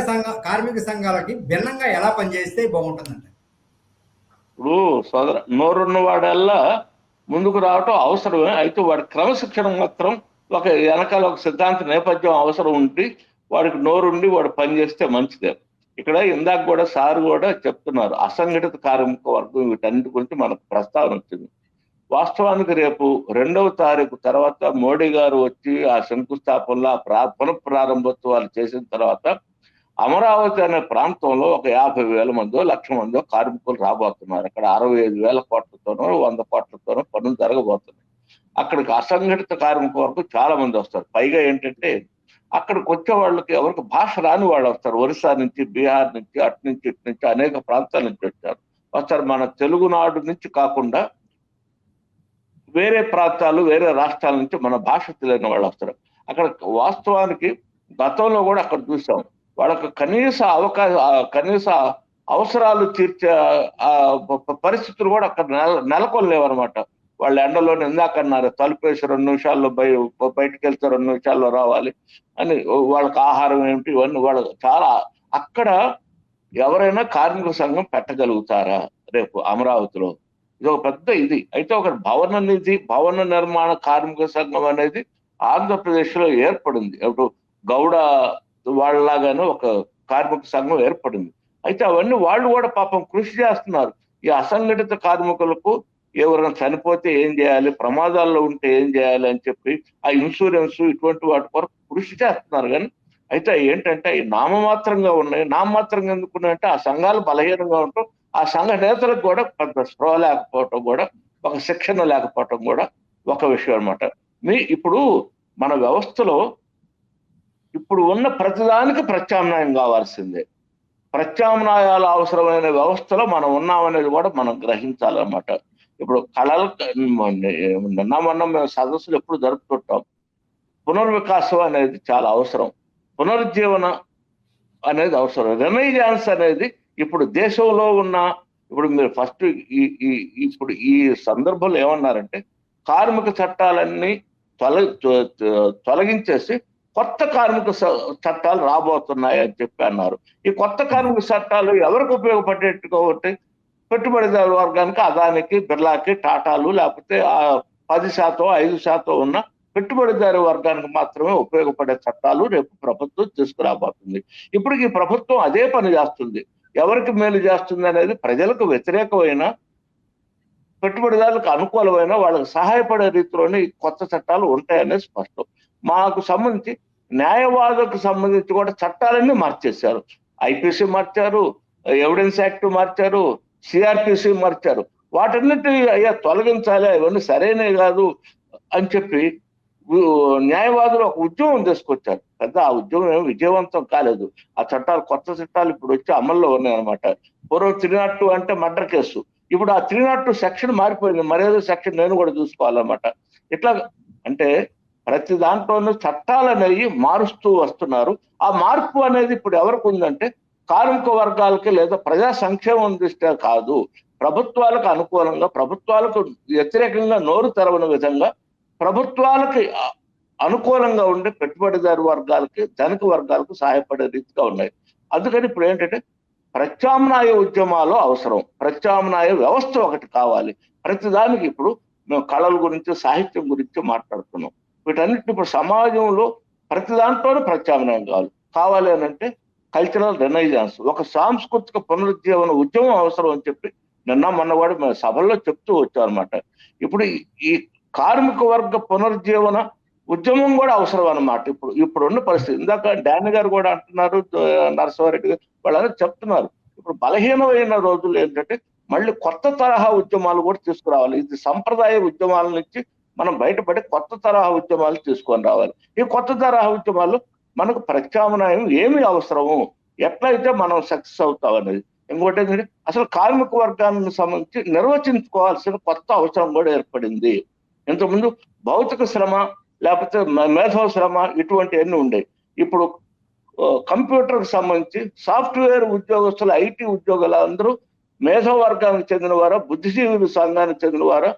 కార్మిక సంఘాలకి భిన్నంగా ఎలా పనిచేస్తే బాగుంటుందంటే, ఇప్పుడు సోదర నోరున్న వాడల్లా ముందుకు రావటం అవసరమే. అయితే వాడి క్రమశిక్షణ మాత్రం ఒక వెనకాల ఒక సిద్ధాంత నేపథ్యం అవసరం ఉండి వాడికి నోరుండి వాడు పనిచేస్తే మంచిదే. ఇక్కడ ఇందాక కూడా సార్ కూడా చెప్తున్నారు అసంఘటిత కార్మిక వర్గం వీటన్నిటి గురించి మనకు ప్రస్తావన వచ్చింది. వాస్తవానికి రేపు 2వ తారీఖు తర్వాత మోడీ గారు వచ్చి ఆ శంకుస్థాపనలో పునఃప్రారంభోత్సవాలు చేసిన తర్వాత అమరావతి అనే ప్రాంతంలో ఒక 50,000 మందో 1,00,000 మందో కార్మికులు రాబోతున్నారు. అక్కడ 65,000 కోట్లతోనో 100 కోట్లతోనో పనులు జరగబోతున్నాయి. అక్కడికి అసంఘటిత కార్మిక వర్గం చాలా మంది వస్తారు. పైగా ఏంటంటే అక్కడికి వచ్చే వాళ్ళకి ఎవరికి భాష రాని వాళ్ళు వస్తారు. ఒరిస్సా నుంచి, బీహార్ నుంచి, అటు నుంచి ఇటు నుంచి అనేక ప్రాంతాల నుంచి వస్తారు. మన తెలుగునాడు నుంచి కాకుండా వేరే ప్రాంతాలు, వేరే రాష్ట్రాల నుంచి మన భాష తెలియని వాళ్ళు వస్తారు. అక్కడ వాస్తవానికి గతంలో కూడా అక్కడ చూసాం, వాళ్ళకి కనీస అవసరాలు తీర్చే పరిస్థితులు కూడా అక్కడ నెలకొనలేవన్నమాట. వాళ్ళ ఎండలో ఇందాక అన్నారు తలుపేసి 2 నిమిషాల్లో బయటకు వెళ్తే 2 నిమిషాల్లో రావాలి అని, వాళ్ళకి ఆహారం ఏమిటి ఇవన్నీ వాళ్ళు చాలా. అక్కడ ఎవరైనా కార్మిక సంఘం పెట్టగలుగుతారా రేపు అమరావతిలో? ఇది ఒక పెద్ద ఇది. అయితే ఒక భవన నిర్మాణ కార్మిక సంఘం అనేది ఆంధ్రప్రదేశ్ లో ఏర్పడింది. ఇప్పుడు గౌడ వాళ్ళలాగానే ఒక కార్మిక సంఘం ఏర్పడింది. అయితే అవన్నీ వాళ్ళు కూడా పాపం కృషి చేస్తున్నారు. ఈ అసంఘటిత కార్మికులకు ఎవరైనా చనిపోతే ఏం చేయాలి, ప్రమాదాల్లో ఉంటే ఏం చేయాలి అని చెప్పి ఆ ఇన్సూరెన్స్ ఇటువంటి వాటి కొరకు కృషి చేస్తున్నారు. కానీ అయితే ఏంటంటే ఈ నామమాత్రంగా ఉన్నాయి. నామమాత్రంగా ఎందుకున్నాయంటే ఆ సంఘాలు బలహీనంగా ఉంటాం, ఆ సంఘ నేతలకు కూడా పెద్ద స్పృహ లేకపోవటం కూడా, ఒక శిక్షణ లేకపోవటం కూడా ఒక విషయం అనమాట. ఇప్పుడు మన వ్యవస్థలో ఇప్పుడు ఉన్న ప్రతిదానికి ప్రత్యామ్నాయం కావాల్సిందే. ప్రత్యామ్నాయాలు అవసరమైన వ్యవస్థలో మనం ఉన్నామనేది కూడా మనం గ్రహించాలన్నమాట. ఇప్పుడు కళలు నిన్న మొన్న మేము సదస్సులు ఎప్పుడు జరుపుతుంటాం. పునర్వికాసం అనేది చాలా అవసరం, పునరుజ్జీవన అనేది అవసరం, రెనైజాన్స్ అనేది ఇప్పుడు దేశంలో ఉన్న. ఇప్పుడు మీరు ఫస్ట్ ఇప్పుడు ఈ సందర్భంలో ఏమన్నారంటే కార్మిక చట్టాలన్నీ తొలగించేసి కొత్త కార్మిక చట్టాలు రాబోతున్నాయి అని చెప్పి అన్నారు. ఈ కొత్త కార్మిక చట్టాలు ఎవరికి ఉపయోగపడేట్టుగా ఉంటాయి? పెట్టుబడిదారు వర్గానికి, అదానికి, బిర్లాకి, టాటాలు, లేకపోతే 10% 5% ఉన్న పెట్టుబడిదారు వర్గానికి మాత్రమే ఉపయోగపడే చట్టాలు రేపు ప్రభుత్వం తీసుకురాబోతుంది. ఇప్పుడు ఈ ప్రభుత్వం అదే పని చేస్తుంది. ఎవరికి మేలు చేస్తుంది అనేది ప్రజలకు వ్యతిరేకమైన, పెట్టుబడిదారులకు అనుకూలమైన, వాళ్ళకి సహాయపడే రీతిలోనే ఈ కొత్త చట్టాలు ఉంటాయనేది స్పష్టం. మాకు సంబంధించి న్యాయవాదులకు సంబంధించి కూడా చట్టాలన్నీ మార్చేశారు. ఐపీసీ మార్చారు, ఎవిడెన్స్ యాక్ట్ మార్చారు, సిఆర్పిసి మార్చారు. వాటన్నిటి అయ్యా తొలగించాలి, అవన్నీ సరైనవి కాదు అని చెప్పి న్యాయవాదులు ఒక ఉద్యమం తీసుకొచ్చారు. పెద్ద ఆ ఉద్యమం ఏమి విజయవంతం కాలేదు. ఆ చట్టాలు, కొత్త చట్టాలు ఇప్పుడు వచ్చి అమల్లో ఉన్నాయన్నమాట. పూర్వం 302 అంటే మర్డర్ కేసు, ఇప్పుడు ఆ 302 సెక్షన్ మారిపోయింది. మరేదో సెక్షన్ నేను కూడా చూసుకోవాలన్నమాట. ఇట్లా అంటే ప్రతి దాంట్లోనూ చట్టాలు అనేవి మారుస్తూ వస్తున్నారు. ఆ మార్పు అనేది ఇప్పుడు ఎవరికి ఉందంటే కార్మిక వర్గాలకి లేదా ప్రజా సంక్షేమం దృష్ట్యా కాదు, ప్రభుత్వాలకు అనుకూలంగా, ప్రభుత్వాలకు వ్యతిరేకంగా నోరు తెరవని విధంగా ప్రభుత్వాలకి అనుకూలంగా ఉండే పెట్టుబడిదారు వర్గాలకి, ధనిక వర్గాలకు సహాయపడే రీతిగా ఉన్నాయి. అందుకని ఇప్పుడు ఏంటంటే ప్రత్యామ్నాయ ఉద్యమాలు అవసరం, ప్రత్యామ్నాయ వ్యవస్థ ఒకటి కావాలి. ప్రతిదానికి ఇప్పుడు మేము కళల గురించి, సాహిత్యం గురించి మాట్లాడుతున్నాం. వీటన్నిటిని ఇప్పుడు సమాజంలో ప్రతి దాంట్లోనూ ప్రత్యామ్నాయం కావాలి అని అంటే కల్చరల్ రెనైజాన్స్, ఒక సాంస్కృతిక పునరుజ్జీవన ఉద్యమం అవసరం అని చెప్పి నిన్న మొన్న కూడా మేము సభల్లో చెప్తూ వచ్చామన్నమాట. ఇప్పుడు ఈ కార్మిక వర్గ పునరుజ్జీవన ఉద్యమం కూడా అవసరం అన్నమాట. ఇప్పుడున్న పరిస్థితి, ఇందాక డాని గారు కూడా అంటున్నారు, నరసింహారెడ్డి గారు వాళ్ళందరూ చెప్తున్నారు. ఇప్పుడు బలహీనమైన రోజులు ఏంటంటే మళ్ళీ కొత్త తరహా ఉద్యమాలు కూడా తీసుకురావాలి. ఇది సంప్రదాయ ఉద్యమాల నుంచి మనం బయటపడి కొత్త తరహా ఉద్యమాలు తీసుకొని రావాలి. ఈ కొత్త తరహా ఉద్యమాలు మనకు ప్రత్యామ్నాయం ఏమి అవసరము, ఎట్లయితే మనం సక్సెస్ అవుతాం అనేది. ఇంకోటి ఏంటంటే అసలు కార్మిక వర్గానికి సంబంధించి నిర్వచించుకోవాల్సిన కొత్త అవసరం కూడా ఏర్పడింది. ఇంతకుముందు భౌతిక శ్రమ లేకపోతే మేధో శ్రమ ఇటువంటివన్నీ ఉండేవి. ఇప్పుడు కంప్యూటర్కి సంబంధించి సాఫ్ట్వేర్ ఉద్యోగస్తులు, ఐటీ ఉద్యోగులు అందరూ మేధో వర్గానికి చెందిన వారా, బుద్ధిజీవుల సంఘానికి చెందిన వారా,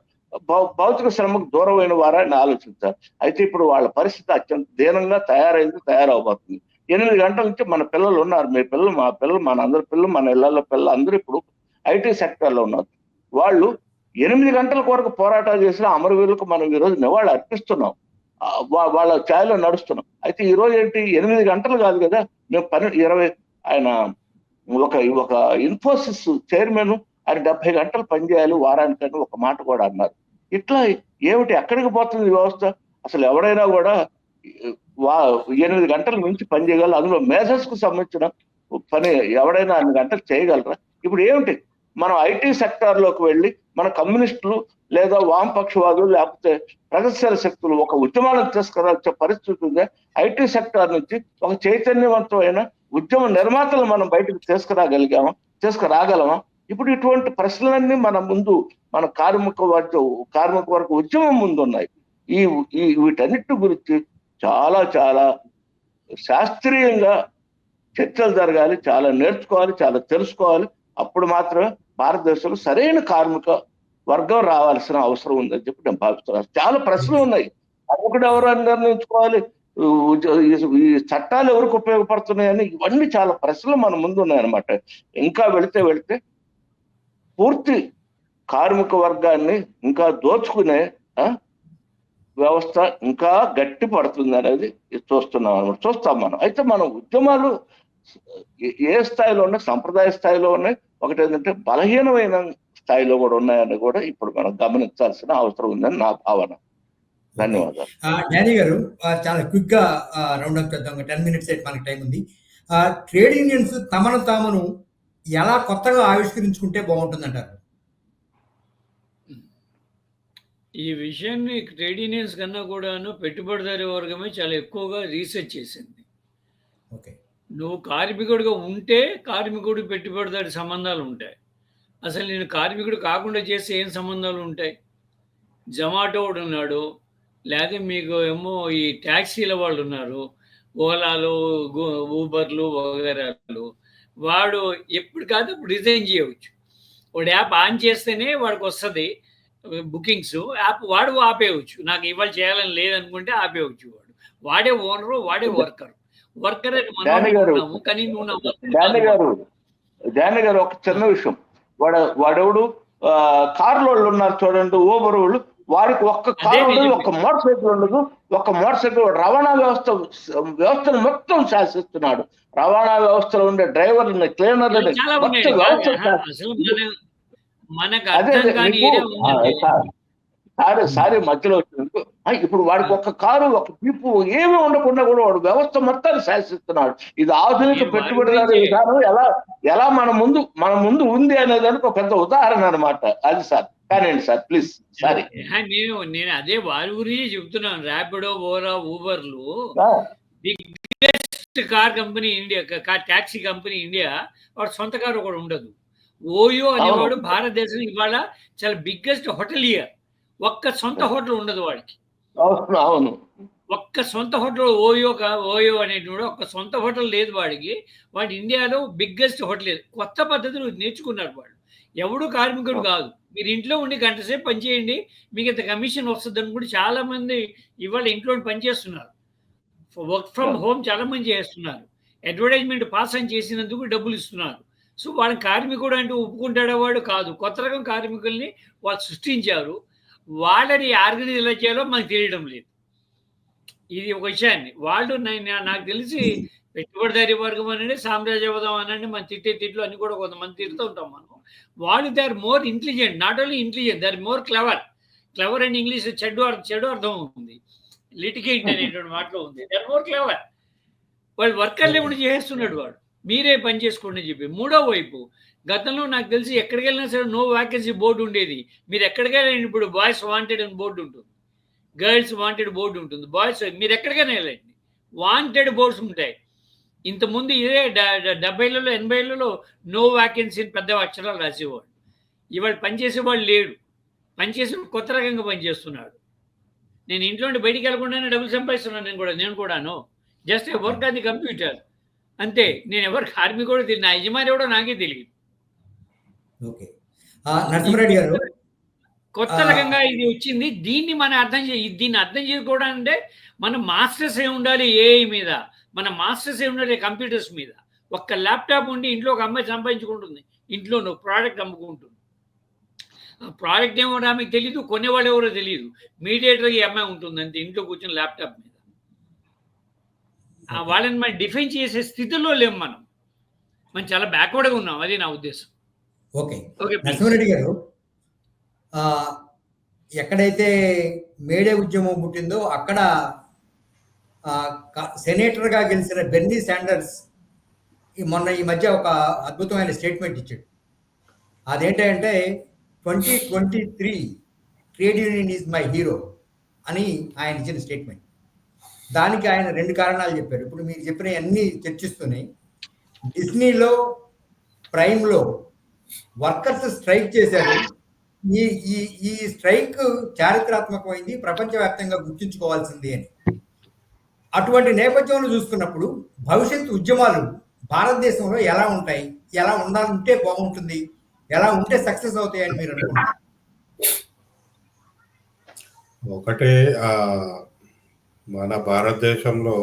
భౌతిక శ్రమకు దూరమైన వారా అని ఆలోచించారు. అయితే ఇప్పుడు వాళ్ళ పరిస్థితి అత్యంత దీనంగా తయారవబోతుంది. 8 గంటల నుంచి మన పిల్లలు ఉన్నారు, మీ పిల్లలు, మా పిల్లలు, మన అందరి పిల్లలు, మన ఇళ్లలో పిల్లలు అందరూ ఇప్పుడు ఐటీ సెక్టర్ లో ఉన్నారు. వాళ్ళు 8 గంటల వరకు పోరాటాలు చేసిన అమరవీరులకు మనం ఈరోజు నివాళులు అర్పిస్తున్నాం, వాళ్ళ ఛాయలో నడుస్తున్నాం. అయితే ఈ రోజు ఏంటి, 8 గంటలు కాదు కదా, మేము 20 ఆయన ఒక ఇన్ఫోసిస్ చైర్మన్ ఆయన 70 గంటలు పనిచేయాలి వారానికని ఒక మాట కూడా అన్నారు. ఇట్లా ఏమిటి, ఎక్కడికి పోతుంది వ్యవస్థ? అసలు ఎవడైనా కూడా 8 గంటల నుంచి పని చేయగలరు. అందులో మేధస్ కు సంబంధించిన పని ఎవడైనా 2 గంటలు చేయగలరా? ఇప్పుడు ఏమిటి, మనం ఐటీ సెక్టార్ లోకి వెళ్ళి మన కమ్యూనిస్టులు లేదా వామపక్షవాదులు లేకపోతే ప్రగతిశీల శక్తులు ఒక ఉద్యమాలను తీసుకురాల్సే పరిస్థితి ఉంది. ఐటీ సెక్టార్ నుంచి ఒక చైతన్యవంతమైన ఉద్యమ నిర్మాతలు మనం బయటకు తీసుకురాగలమా? ఇప్పుడు ఇటువంటి ప్రశ్నలన్నీ మన ముందు, మన కార్మిక వర్గ ఉద్యమం ముందు ఉన్నాయి. వీటన్నిటి గురించి చాలా చాలా శాస్త్రీయంగా చర్చలు జరగాలి, చాలా నేర్చుకోవాలి, చాలా తెలుసుకోవాలి. అప్పుడు మాత్రమే భారతదేశంలో సరైన కార్మిక వర్గం రావాల్సిన అవసరం ఉందని చెప్పి నేను భావిస్తున్నాను. చాలా ప్రశ్నలు ఉన్నాయి, అదొకటి ఎవరు అని నిర్ణయించుకోవాలి, ఈ చట్టాలు ఎవరికి ఉపయోగపడుతున్నాయని, ఇవన్నీ చాలా ప్రశ్నలు మన ముందు ఉన్నాయన్నమాట. ఇంకా వెళితే పూర్తి కార్మిక వర్గాన్ని ఇంకా దోచుకునే వ్యవస్థ ఇంకా గట్టి పడుతుంది అనేది చూస్తున్నాం అనమాట, చూస్తాం మనం. అయితే మన ఉద్యమాలు ఏ స్థాయిలో ఉన్నాయి, సంప్రదాయ స్థాయిలో ఉన్నాయి, ఒకటి ఏంటంటే బలహీనమైన స్థాయిలో కూడా ఉన్నాయని కూడా ఇప్పుడు మనం గమనించాల్సిన అవసరం ఉందని నా భావన. ధన్యవాదాలు. డానీ గారు, చాలా క్విక్ గా రౌండ్ అప్ చేద్దాం, 10 minutes అయితే మనకి టైం ఉంది. ట్రేడ్ యూనియన్స్ తమను తామును ఎలా కొత్తగా ఆవిష్కరించుకుంటే బాగుంటుంది అంటారు? ఈ విషయాన్ని ట్రేడ్ యూనియన్స్ కన్నా కూడాను పెట్టుబడిదారీ వర్గమే చాలా ఎక్కువగా రీసెర్చ్ చేసింది. ఓకే, నువ్వు కార్మికుడిగా ఉంటే కార్మికుడు పెట్టుబడిదారి సంబంధాలు ఉంటాయి. అసలు నేను కార్మికుడు కాకుండా చేస్తే ఏం సంబంధాలు ఉంటాయి? జొమాటో వాడు ఉన్నాడు, లేదా మీకు ఏమో ఈ ట్యాక్సీల వాళ్ళు ఉన్నారు, ఓలాలు, ఊబర్లు వగైరాలు. వాడు ఎప్పుడు కాదు అప్పుడు రిజైన్ చేయవచ్చు. వాడు యాప్ ఆన్ చేస్తేనే వాడికి వస్తుంది బుకింగ్స్. యాప్ వాడు ఆపేయవచ్చు, నాకు ఇవాళ చేయాలని లేదనుకుంటే ఆపేయవచ్చు. వాడే ఓనరు, వాడే వర్కర్. వర్కర్ అని మనం అనుకుంటున్నాము, కానీ నువ్వు నా డానీ గారు ఒక చిన్న విషయం, వాడెవడు కార్లు వాళ్ళు ఉన్నారు చూడండి, ఊబర్ వాళ్ళు, వాడికి ఒక్క కారు ఉండదు, ఒక్క మోటార్ సైకిల్ ఉండదు. ఒక్క మోటార్ సైకిల్ రవాణా వ్యవస్థను మొత్తం శాసిస్తున్నాడు. రవాణా వ్యవస్థలో ఉండే డ్రైవర్లని, క్లీనర్లని మొత్తం వ్యవస్థ. సారీ మధ్యలో వచ్చినందుకు. ఇప్పుడు వాడికి ఒక్క కారు, ఒక జీపు ఏమీ ఉండకుండా కూడా వాడు వ్యవస్థ మొత్తాన్ని శాసిస్తున్నాడు. ఇది ఆధునిక పెట్టుబడిదారీ విధానం ఎలా మన ముందు ఉంది అనేదానికి ఒక పెద్ద ఉదాహరణ అనమాట. అది సార్, కానివ్వండి సార్ ప్లీజ్. సారీ, నేను అదే వారి గురించి చెప్తున్నాను. ర్యాపిడో, ఓలా, ఊబర్లు biggest car company India, taxi company India. వాడు సొంత కారు ఒకటి ఉండదు. ఓయో అనేవాడు భారతదేశం ఇవాళ చాలా బిగ్గెస్ట్ హోటలియర్. ఒక్క సొంత హోటల్ ఉండదు వాడికి. అవును, ఒక్క సొంత హోటల్ ఓయో అనేటువంటి ఒక్క సొంత హోటల్ లేదు వాడికి. వాడు ఇండియాలో బిగ్గెస్ట్ హోటల్. కొత్త పద్ధతులు నేర్చుకున్నారు వాడు. ఎవడు కార్మికుడు కాదు. మీరు ఇంట్లో ఉండి గంట సేపు పనిచేయండి, మీకు ఇంత కమిషన్ వస్తుందని కూడా చాలా మంది ఇవాళ ఇంట్లో పనిచేస్తున్నారు. వర్క్ ఫ్రమ్ హోమ్ చాలా మంది చేస్తున్నారు. అడ్వర్టైజ్మెంట్ పాస్ అని చేసినందుకు డబ్బులు ఇస్తున్నారు. సో వాళ్ళ కార్మికుడు అంటే ఒప్పుకుంటాడా? వాడు కాదు. కొత్త రకం కార్మికుల్ని వాళ్ళు సృష్టించారు. వాళ్ళని ఆర్గనైజ్ ఎలా చేయాలో మనకు తెలియడం లేదు. ఇది ఒక విషయాన్ని వాళ్ళు నాకు తెలిసి పెట్టుబడిదారీ వర్గం అనండి, సామ్రాజ్యవాదం అనండి, మనం తిట్లు అన్ని కూడా కొంతమంది తిడుతూ ఉంటాం మనం. వాళ్ళు they are more intelligent. Not only intelligent, they are more clever and English చెడు అర్థం ఉంది, లిటిగెంట్ అనేటువంటి మాటలో ఉంది. They are more clever. వాళ్ళు వర్కర్లు ఏమైనా చేస్తున్నాడు వాడు, మీరే పని చేసుకోండి అని చెప్పి. మూడో వైపు, గతంలో నాకు తెలిసి ఎక్కడికి వెళ్ళినా సరే నో వ్యాకెన్సీ బోర్డు ఉండేది. మీరు ఎక్కడికి వెళ్ళండి, ఇప్పుడు బాయ్స్ వాంటెడ్ అని బోర్డు ఉంటుంది, గర్ల్స్ వాంటెడ్ బోర్డు ఉంటుంది. బాయ్స్ మీరు ఎక్కడికైనా వెళ్ళండి, వాంటెడ్ బోర్డ్స్ ఉంటాయి. ఇంతకుముందు ఇదే 70లలో 80లలో నో వ్యాకెన్సీ పెద్ద అక్షరాలు రాసేవాడు. ఇవాళ పనిచేసేవాడు లేడు, పనిచేసే కొత్త రకంగా పనిచేస్తున్నాడు. నేను ఇంట్లో నుండి బయటికి వెళ్ళకుండానే డబ్బులు సంపాదిస్తున్నాను. నేను కూడాను just work on the computer అంతే. నేను ఎవరు కార్మికుడు, నా యజమాని ఎవడో నాకే తెలియదు. ఓకే, నరసింహారెడ్డి గారు, కొత్త రకంగా ఇది వచ్చింది. దీన్ని అర్థం చేసుకోవడాలంటే మన మాస్టర్స్ ఏ ఉండాలి ఏఐ మీద, మన మాస్టర్స్ ఏ ఉండాలి కంప్యూటర్స్ మీద. ఒక్క ల్యాప్టాప్ ఉండి ఇంట్లో ఒక అమ్మాయి సంపాదించుకుంటుంది, ఇంట్లో నువ్వు ప్రోడక్ట్ అమ్ముకుంటుంది. ఆ ప్రోడక్ట్ ఏమో ఆమెకు తెలియదు, కొనేవాళ్ళు ఎవరో తెలియదు. మీడియేటర్ ఈ అమ్మాయి ఉంటుంది అంతే, ఇంట్లో కూర్చొని ల్యాప్టాప్ మీద. వాళ్ళని మనం డిఫైన్ చేసే స్థితిలో లేము. మనం చాలా బ్యాక్వర్డ్గా ఉన్నాం, అది నా ఉద్దేశం. ఓకే, నరసింహారెడ్డి గారు, ఎక్కడైతే మేడే ఉద్యమం పుట్టిందో అక్కడ సెనేటర్గా గెలిచిన బెర్నీ శాండర్స్ మొన్న ఈ మధ్య ఒక అద్భుతమైన స్టేట్మెంట్ ఇచ్చాడు. అదేంటంటే 2023 trade union is my hero అని ఆయన ఇచ్చిన స్టేట్మెంట్. దానికి ఆయన 2 కారణాలు చెప్పారు. ఇప్పుడు మీరు చెప్పిన అన్ని చర్చిస్తున్నాయి. డిస్నీలో, ప్రైమ్లో వర్కర్స్ స్ట్రైక్ చేశారు. ఈ స్ట్రైక్ చారిత్రాత్మకమైంది, ప్రపంచవ్యాప్తంగా గుర్తుంచుకోవాల్సింది అని. అటువంటి నేపథ్యంలో చూసుకున్నప్పుడు భవిష్యత్తు ఉద్యమాలు భారతదేశంలో ఎలా ఉంటాయి, ఎలా ఉండాలంటే బాగుంటుంది, ఎలా ఉంటే సక్సెస్ అవుతాయని మీరు అనుకుంటున్నారు? ఒకటి మన భారతదేశంలో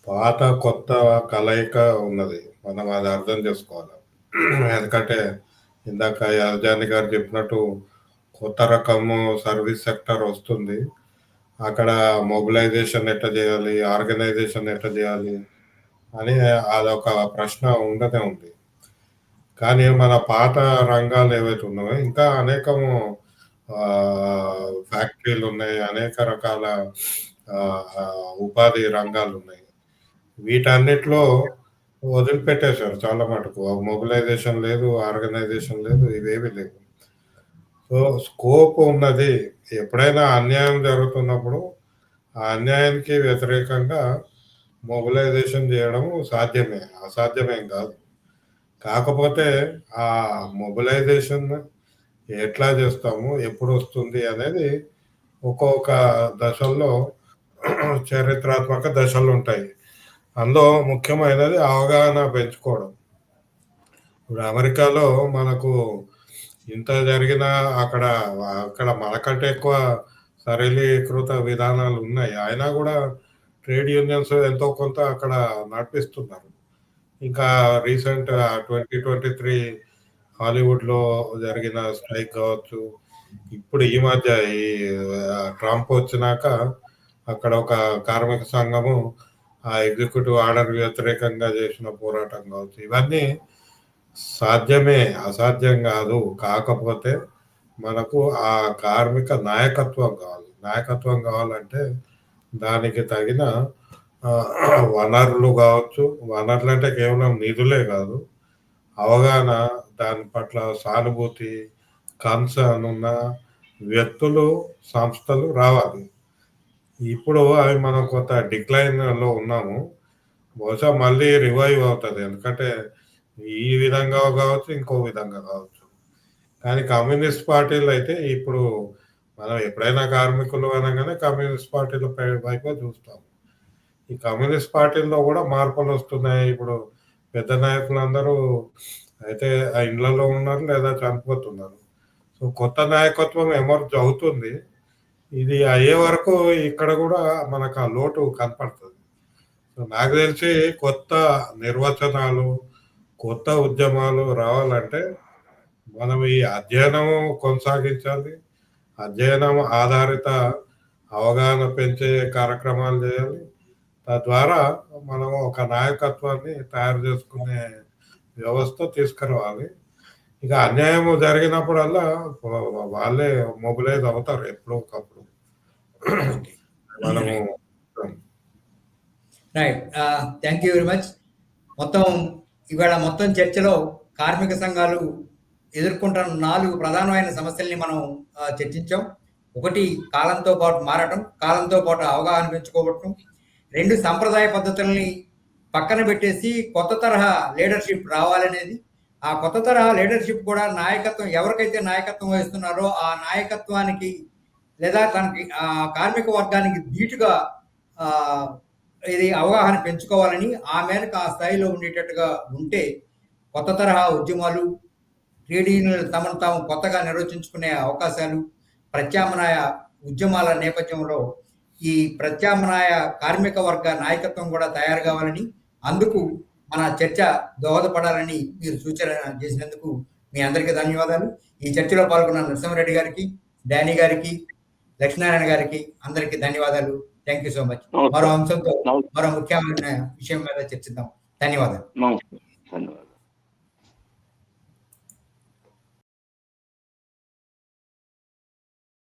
పాత కొత్త కలయిక ఉన్నది. మనం అది అర్థం చేసుకోవాలి. ఎందుకంటే ఇందాక యాజాని గారు చెప్పినట్టు కొత్త రకము సర్వీస్ సెక్టర్ వస్తుంది. అక్కడ మొబిలైజేషన్ ఎట్లా చేయాలి, ఆర్గనైజేషన్ ఎట్లా చేయాలి అని అదొక ప్రశ్న ఉండనే ఉంది. కానీ మన పాత రంగాలు ఏవైతే ఉన్నాయో ఇంకా అనేకము ఫ్యాక్టరీలు ఉన్నాయి, అనేక రకాల ఉపాధి రంగాలు ఉన్నాయి. వీటన్నిటిలో వదిలిపెట్టేశారు చాలా మటుకు. మొబిలైజేషన్ లేదు, ఆర్గనైజేషన్ లేదు, ఇవేవి లేవు. సో స్కోప్ ఉన్నది. ఎప్పుడైనా అన్యాయం జరుగుతున్నప్పుడు ఆ అన్యాయానికి వ్యతిరేకంగా మొబిలైజేషన్ చేయడం సాధ్యమే, అసాధ్యమేం కాదు. కాకపోతే ఆ మొబిలైజేషన్ ఎట్లా చేస్తాము, ఎప్పుడు వస్తుంది అనేది ఒక్కొక్క దశల్లో చరిత్రాత్మక దశలు ఉంటాయి. అందులో ముఖ్యమైనది అవగాహన పెంచుకోవడం. ఇప్పుడు అమెరికాలో మనకు ఇంత జరిగినా అక్కడ మనకంటే ఎక్కువ సరళీకృత విధానాలు ఉన్నాయి. అయినా కూడా ట్రేడ్ యూనియన్స్ ఎంతో కొంత అక్కడ నడిపిస్తున్నారు. ఇంకా రీసెంట్ 2023 హాలీవుడ్లో జరిగిన స్ట్రైక్ కావచ్చు, ఇప్పుడు ఈ మధ్య ఈ ట్రంప్ వచ్చినాక అక్కడ ఒక కార్మిక సంఘము ఆ ఎగ్జిక్యూటివ్ ఆర్డర్ వ్యతిరేకంగా చేసిన పోరాటం కావచ్చు, ఇవన్నీ సాధ్యమే, అసాధ్యం కాదు. కాకపోతే మనకు ఆ కార్మిక నాయకత్వం కావాలి. నాయకత్వం కావాలంటే దానికి తగిన వనరులు కావచ్చు. వనరులు అంటే కేవలం నిధులే కాదు, అవగాహన, దాని పట్ల సానుభూతి, కన్సర్న్ ఉన్న వ్యక్తులు, సంస్థలు రావాలి. ఇప్పుడు అవి మనం కొంత డిక్లైన్లో ఉన్నాము. బహుశా మళ్ళీ రివైవ్ అవుతుంది. ఎందుకంటే ఈ విధంగా కావచ్చు, ఇంకో విధంగా కావచ్చు. కానీ కమ్యూనిస్ట్ పార్టీలు అయితే ఇప్పుడు మనం ఎప్పుడైనా కార్మికులు అనగానే కమ్యూనిస్ట్ పార్టీల వైపు చూస్తాం. ఈ కమ్యూనిస్ట్ పార్టీల్లో కూడా మార్పులు వస్తున్నాయి. ఇప్పుడు పెద్ద నాయకులందరూ అయితే ఆ ఇళ్లలో ఉన్నారు లేదా చనిపోతున్నారు. సో కొత్త నాయకత్వం ఎమర్జ్ అవుతుంది. ఇది అయ్యే వరకు ఇక్కడ కూడా మనకు ఆ లోటు కనపడుతుంది. సో నాకు తెలిసి కొత్త నిర్వచనాలు, కొత్త ఉద్యమాలు రావాలంటే మనం ఈ అధ్యయనము కొనసాగించాలి. అధ్యయనం ఆధారిత అవగాహన పెంచే కార్యక్రమాలు చేయాలి. తద్వారా మనం ఒక నాయకత్వాన్ని తయారు చేసుకునే వ్యవస్థ తీసుకురావాలి. ఇక అన్యాయం జరిగినప్పుడల్లా వాళ్ళే మొబిలైజ్ అవుతారు ఎప్పుడో ఒకప్పుడు. మనము right. Thank you very much. ఇవాళ మొత్తం చర్చలో కార్మిక సంఘాలు ఎదుర్కొంటున్న 4 ప్రధానమైన సమస్యల్ని మనం చర్చించాం. ఒకటి, కాలంతో పాటు మారటం, కాలంతో పాటు అవగాహన పెంచుకోవటం. 2, సంప్రదాయ పద్ధతుల్ని పక్కన పెట్టేసి కొత్త తరహా లీడర్షిప్ రావాలనేది. ఆ కొత్త తరహా లీడర్షిప్ కూడా నాయకత్వం, ఎవరికైతే నాయకత్వం వహిస్తున్నారో ఆ నాయకత్వానికి లేదా తనకి కార్మిక వర్గానికి ధీటుగా ఇది అవగాహన పెంచుకోవాలని, ఆ మేరకు ఆ స్థాయిలో ఉండేటట్టుగా ఉంటే కొత్త తరహా ఉద్యమాలు, ట్రేడ్ యూనియన్లు తమను తాము కొత్తగా నిర్వచించుకునే అవకాశాలు, ప్రత్యామ్నాయ ఉద్యమాల నేపథ్యంలో ఈ ప్రత్యామ్నాయ కార్మిక వర్గ నాయకత్వం కూడా తయారు కావాలని, అందుకు మన చర్చ దోహదపడాలని మీరు సూచన చేసినందుకు మీ అందరికీ ధన్యవాదాలు. ఈ చర్చలో పాల్గొన్న నరసింహారెడ్డి గారికి, డానీ గారికి, లక్ష్మీనారాయణ గారికి అందరికీ ధన్యవాదాలు. Thank you so much. మరో అంశంతో, మరో ముఖ్యమైన విషయం మీద చర్చిద్దాం. ధన్యవాదాలు.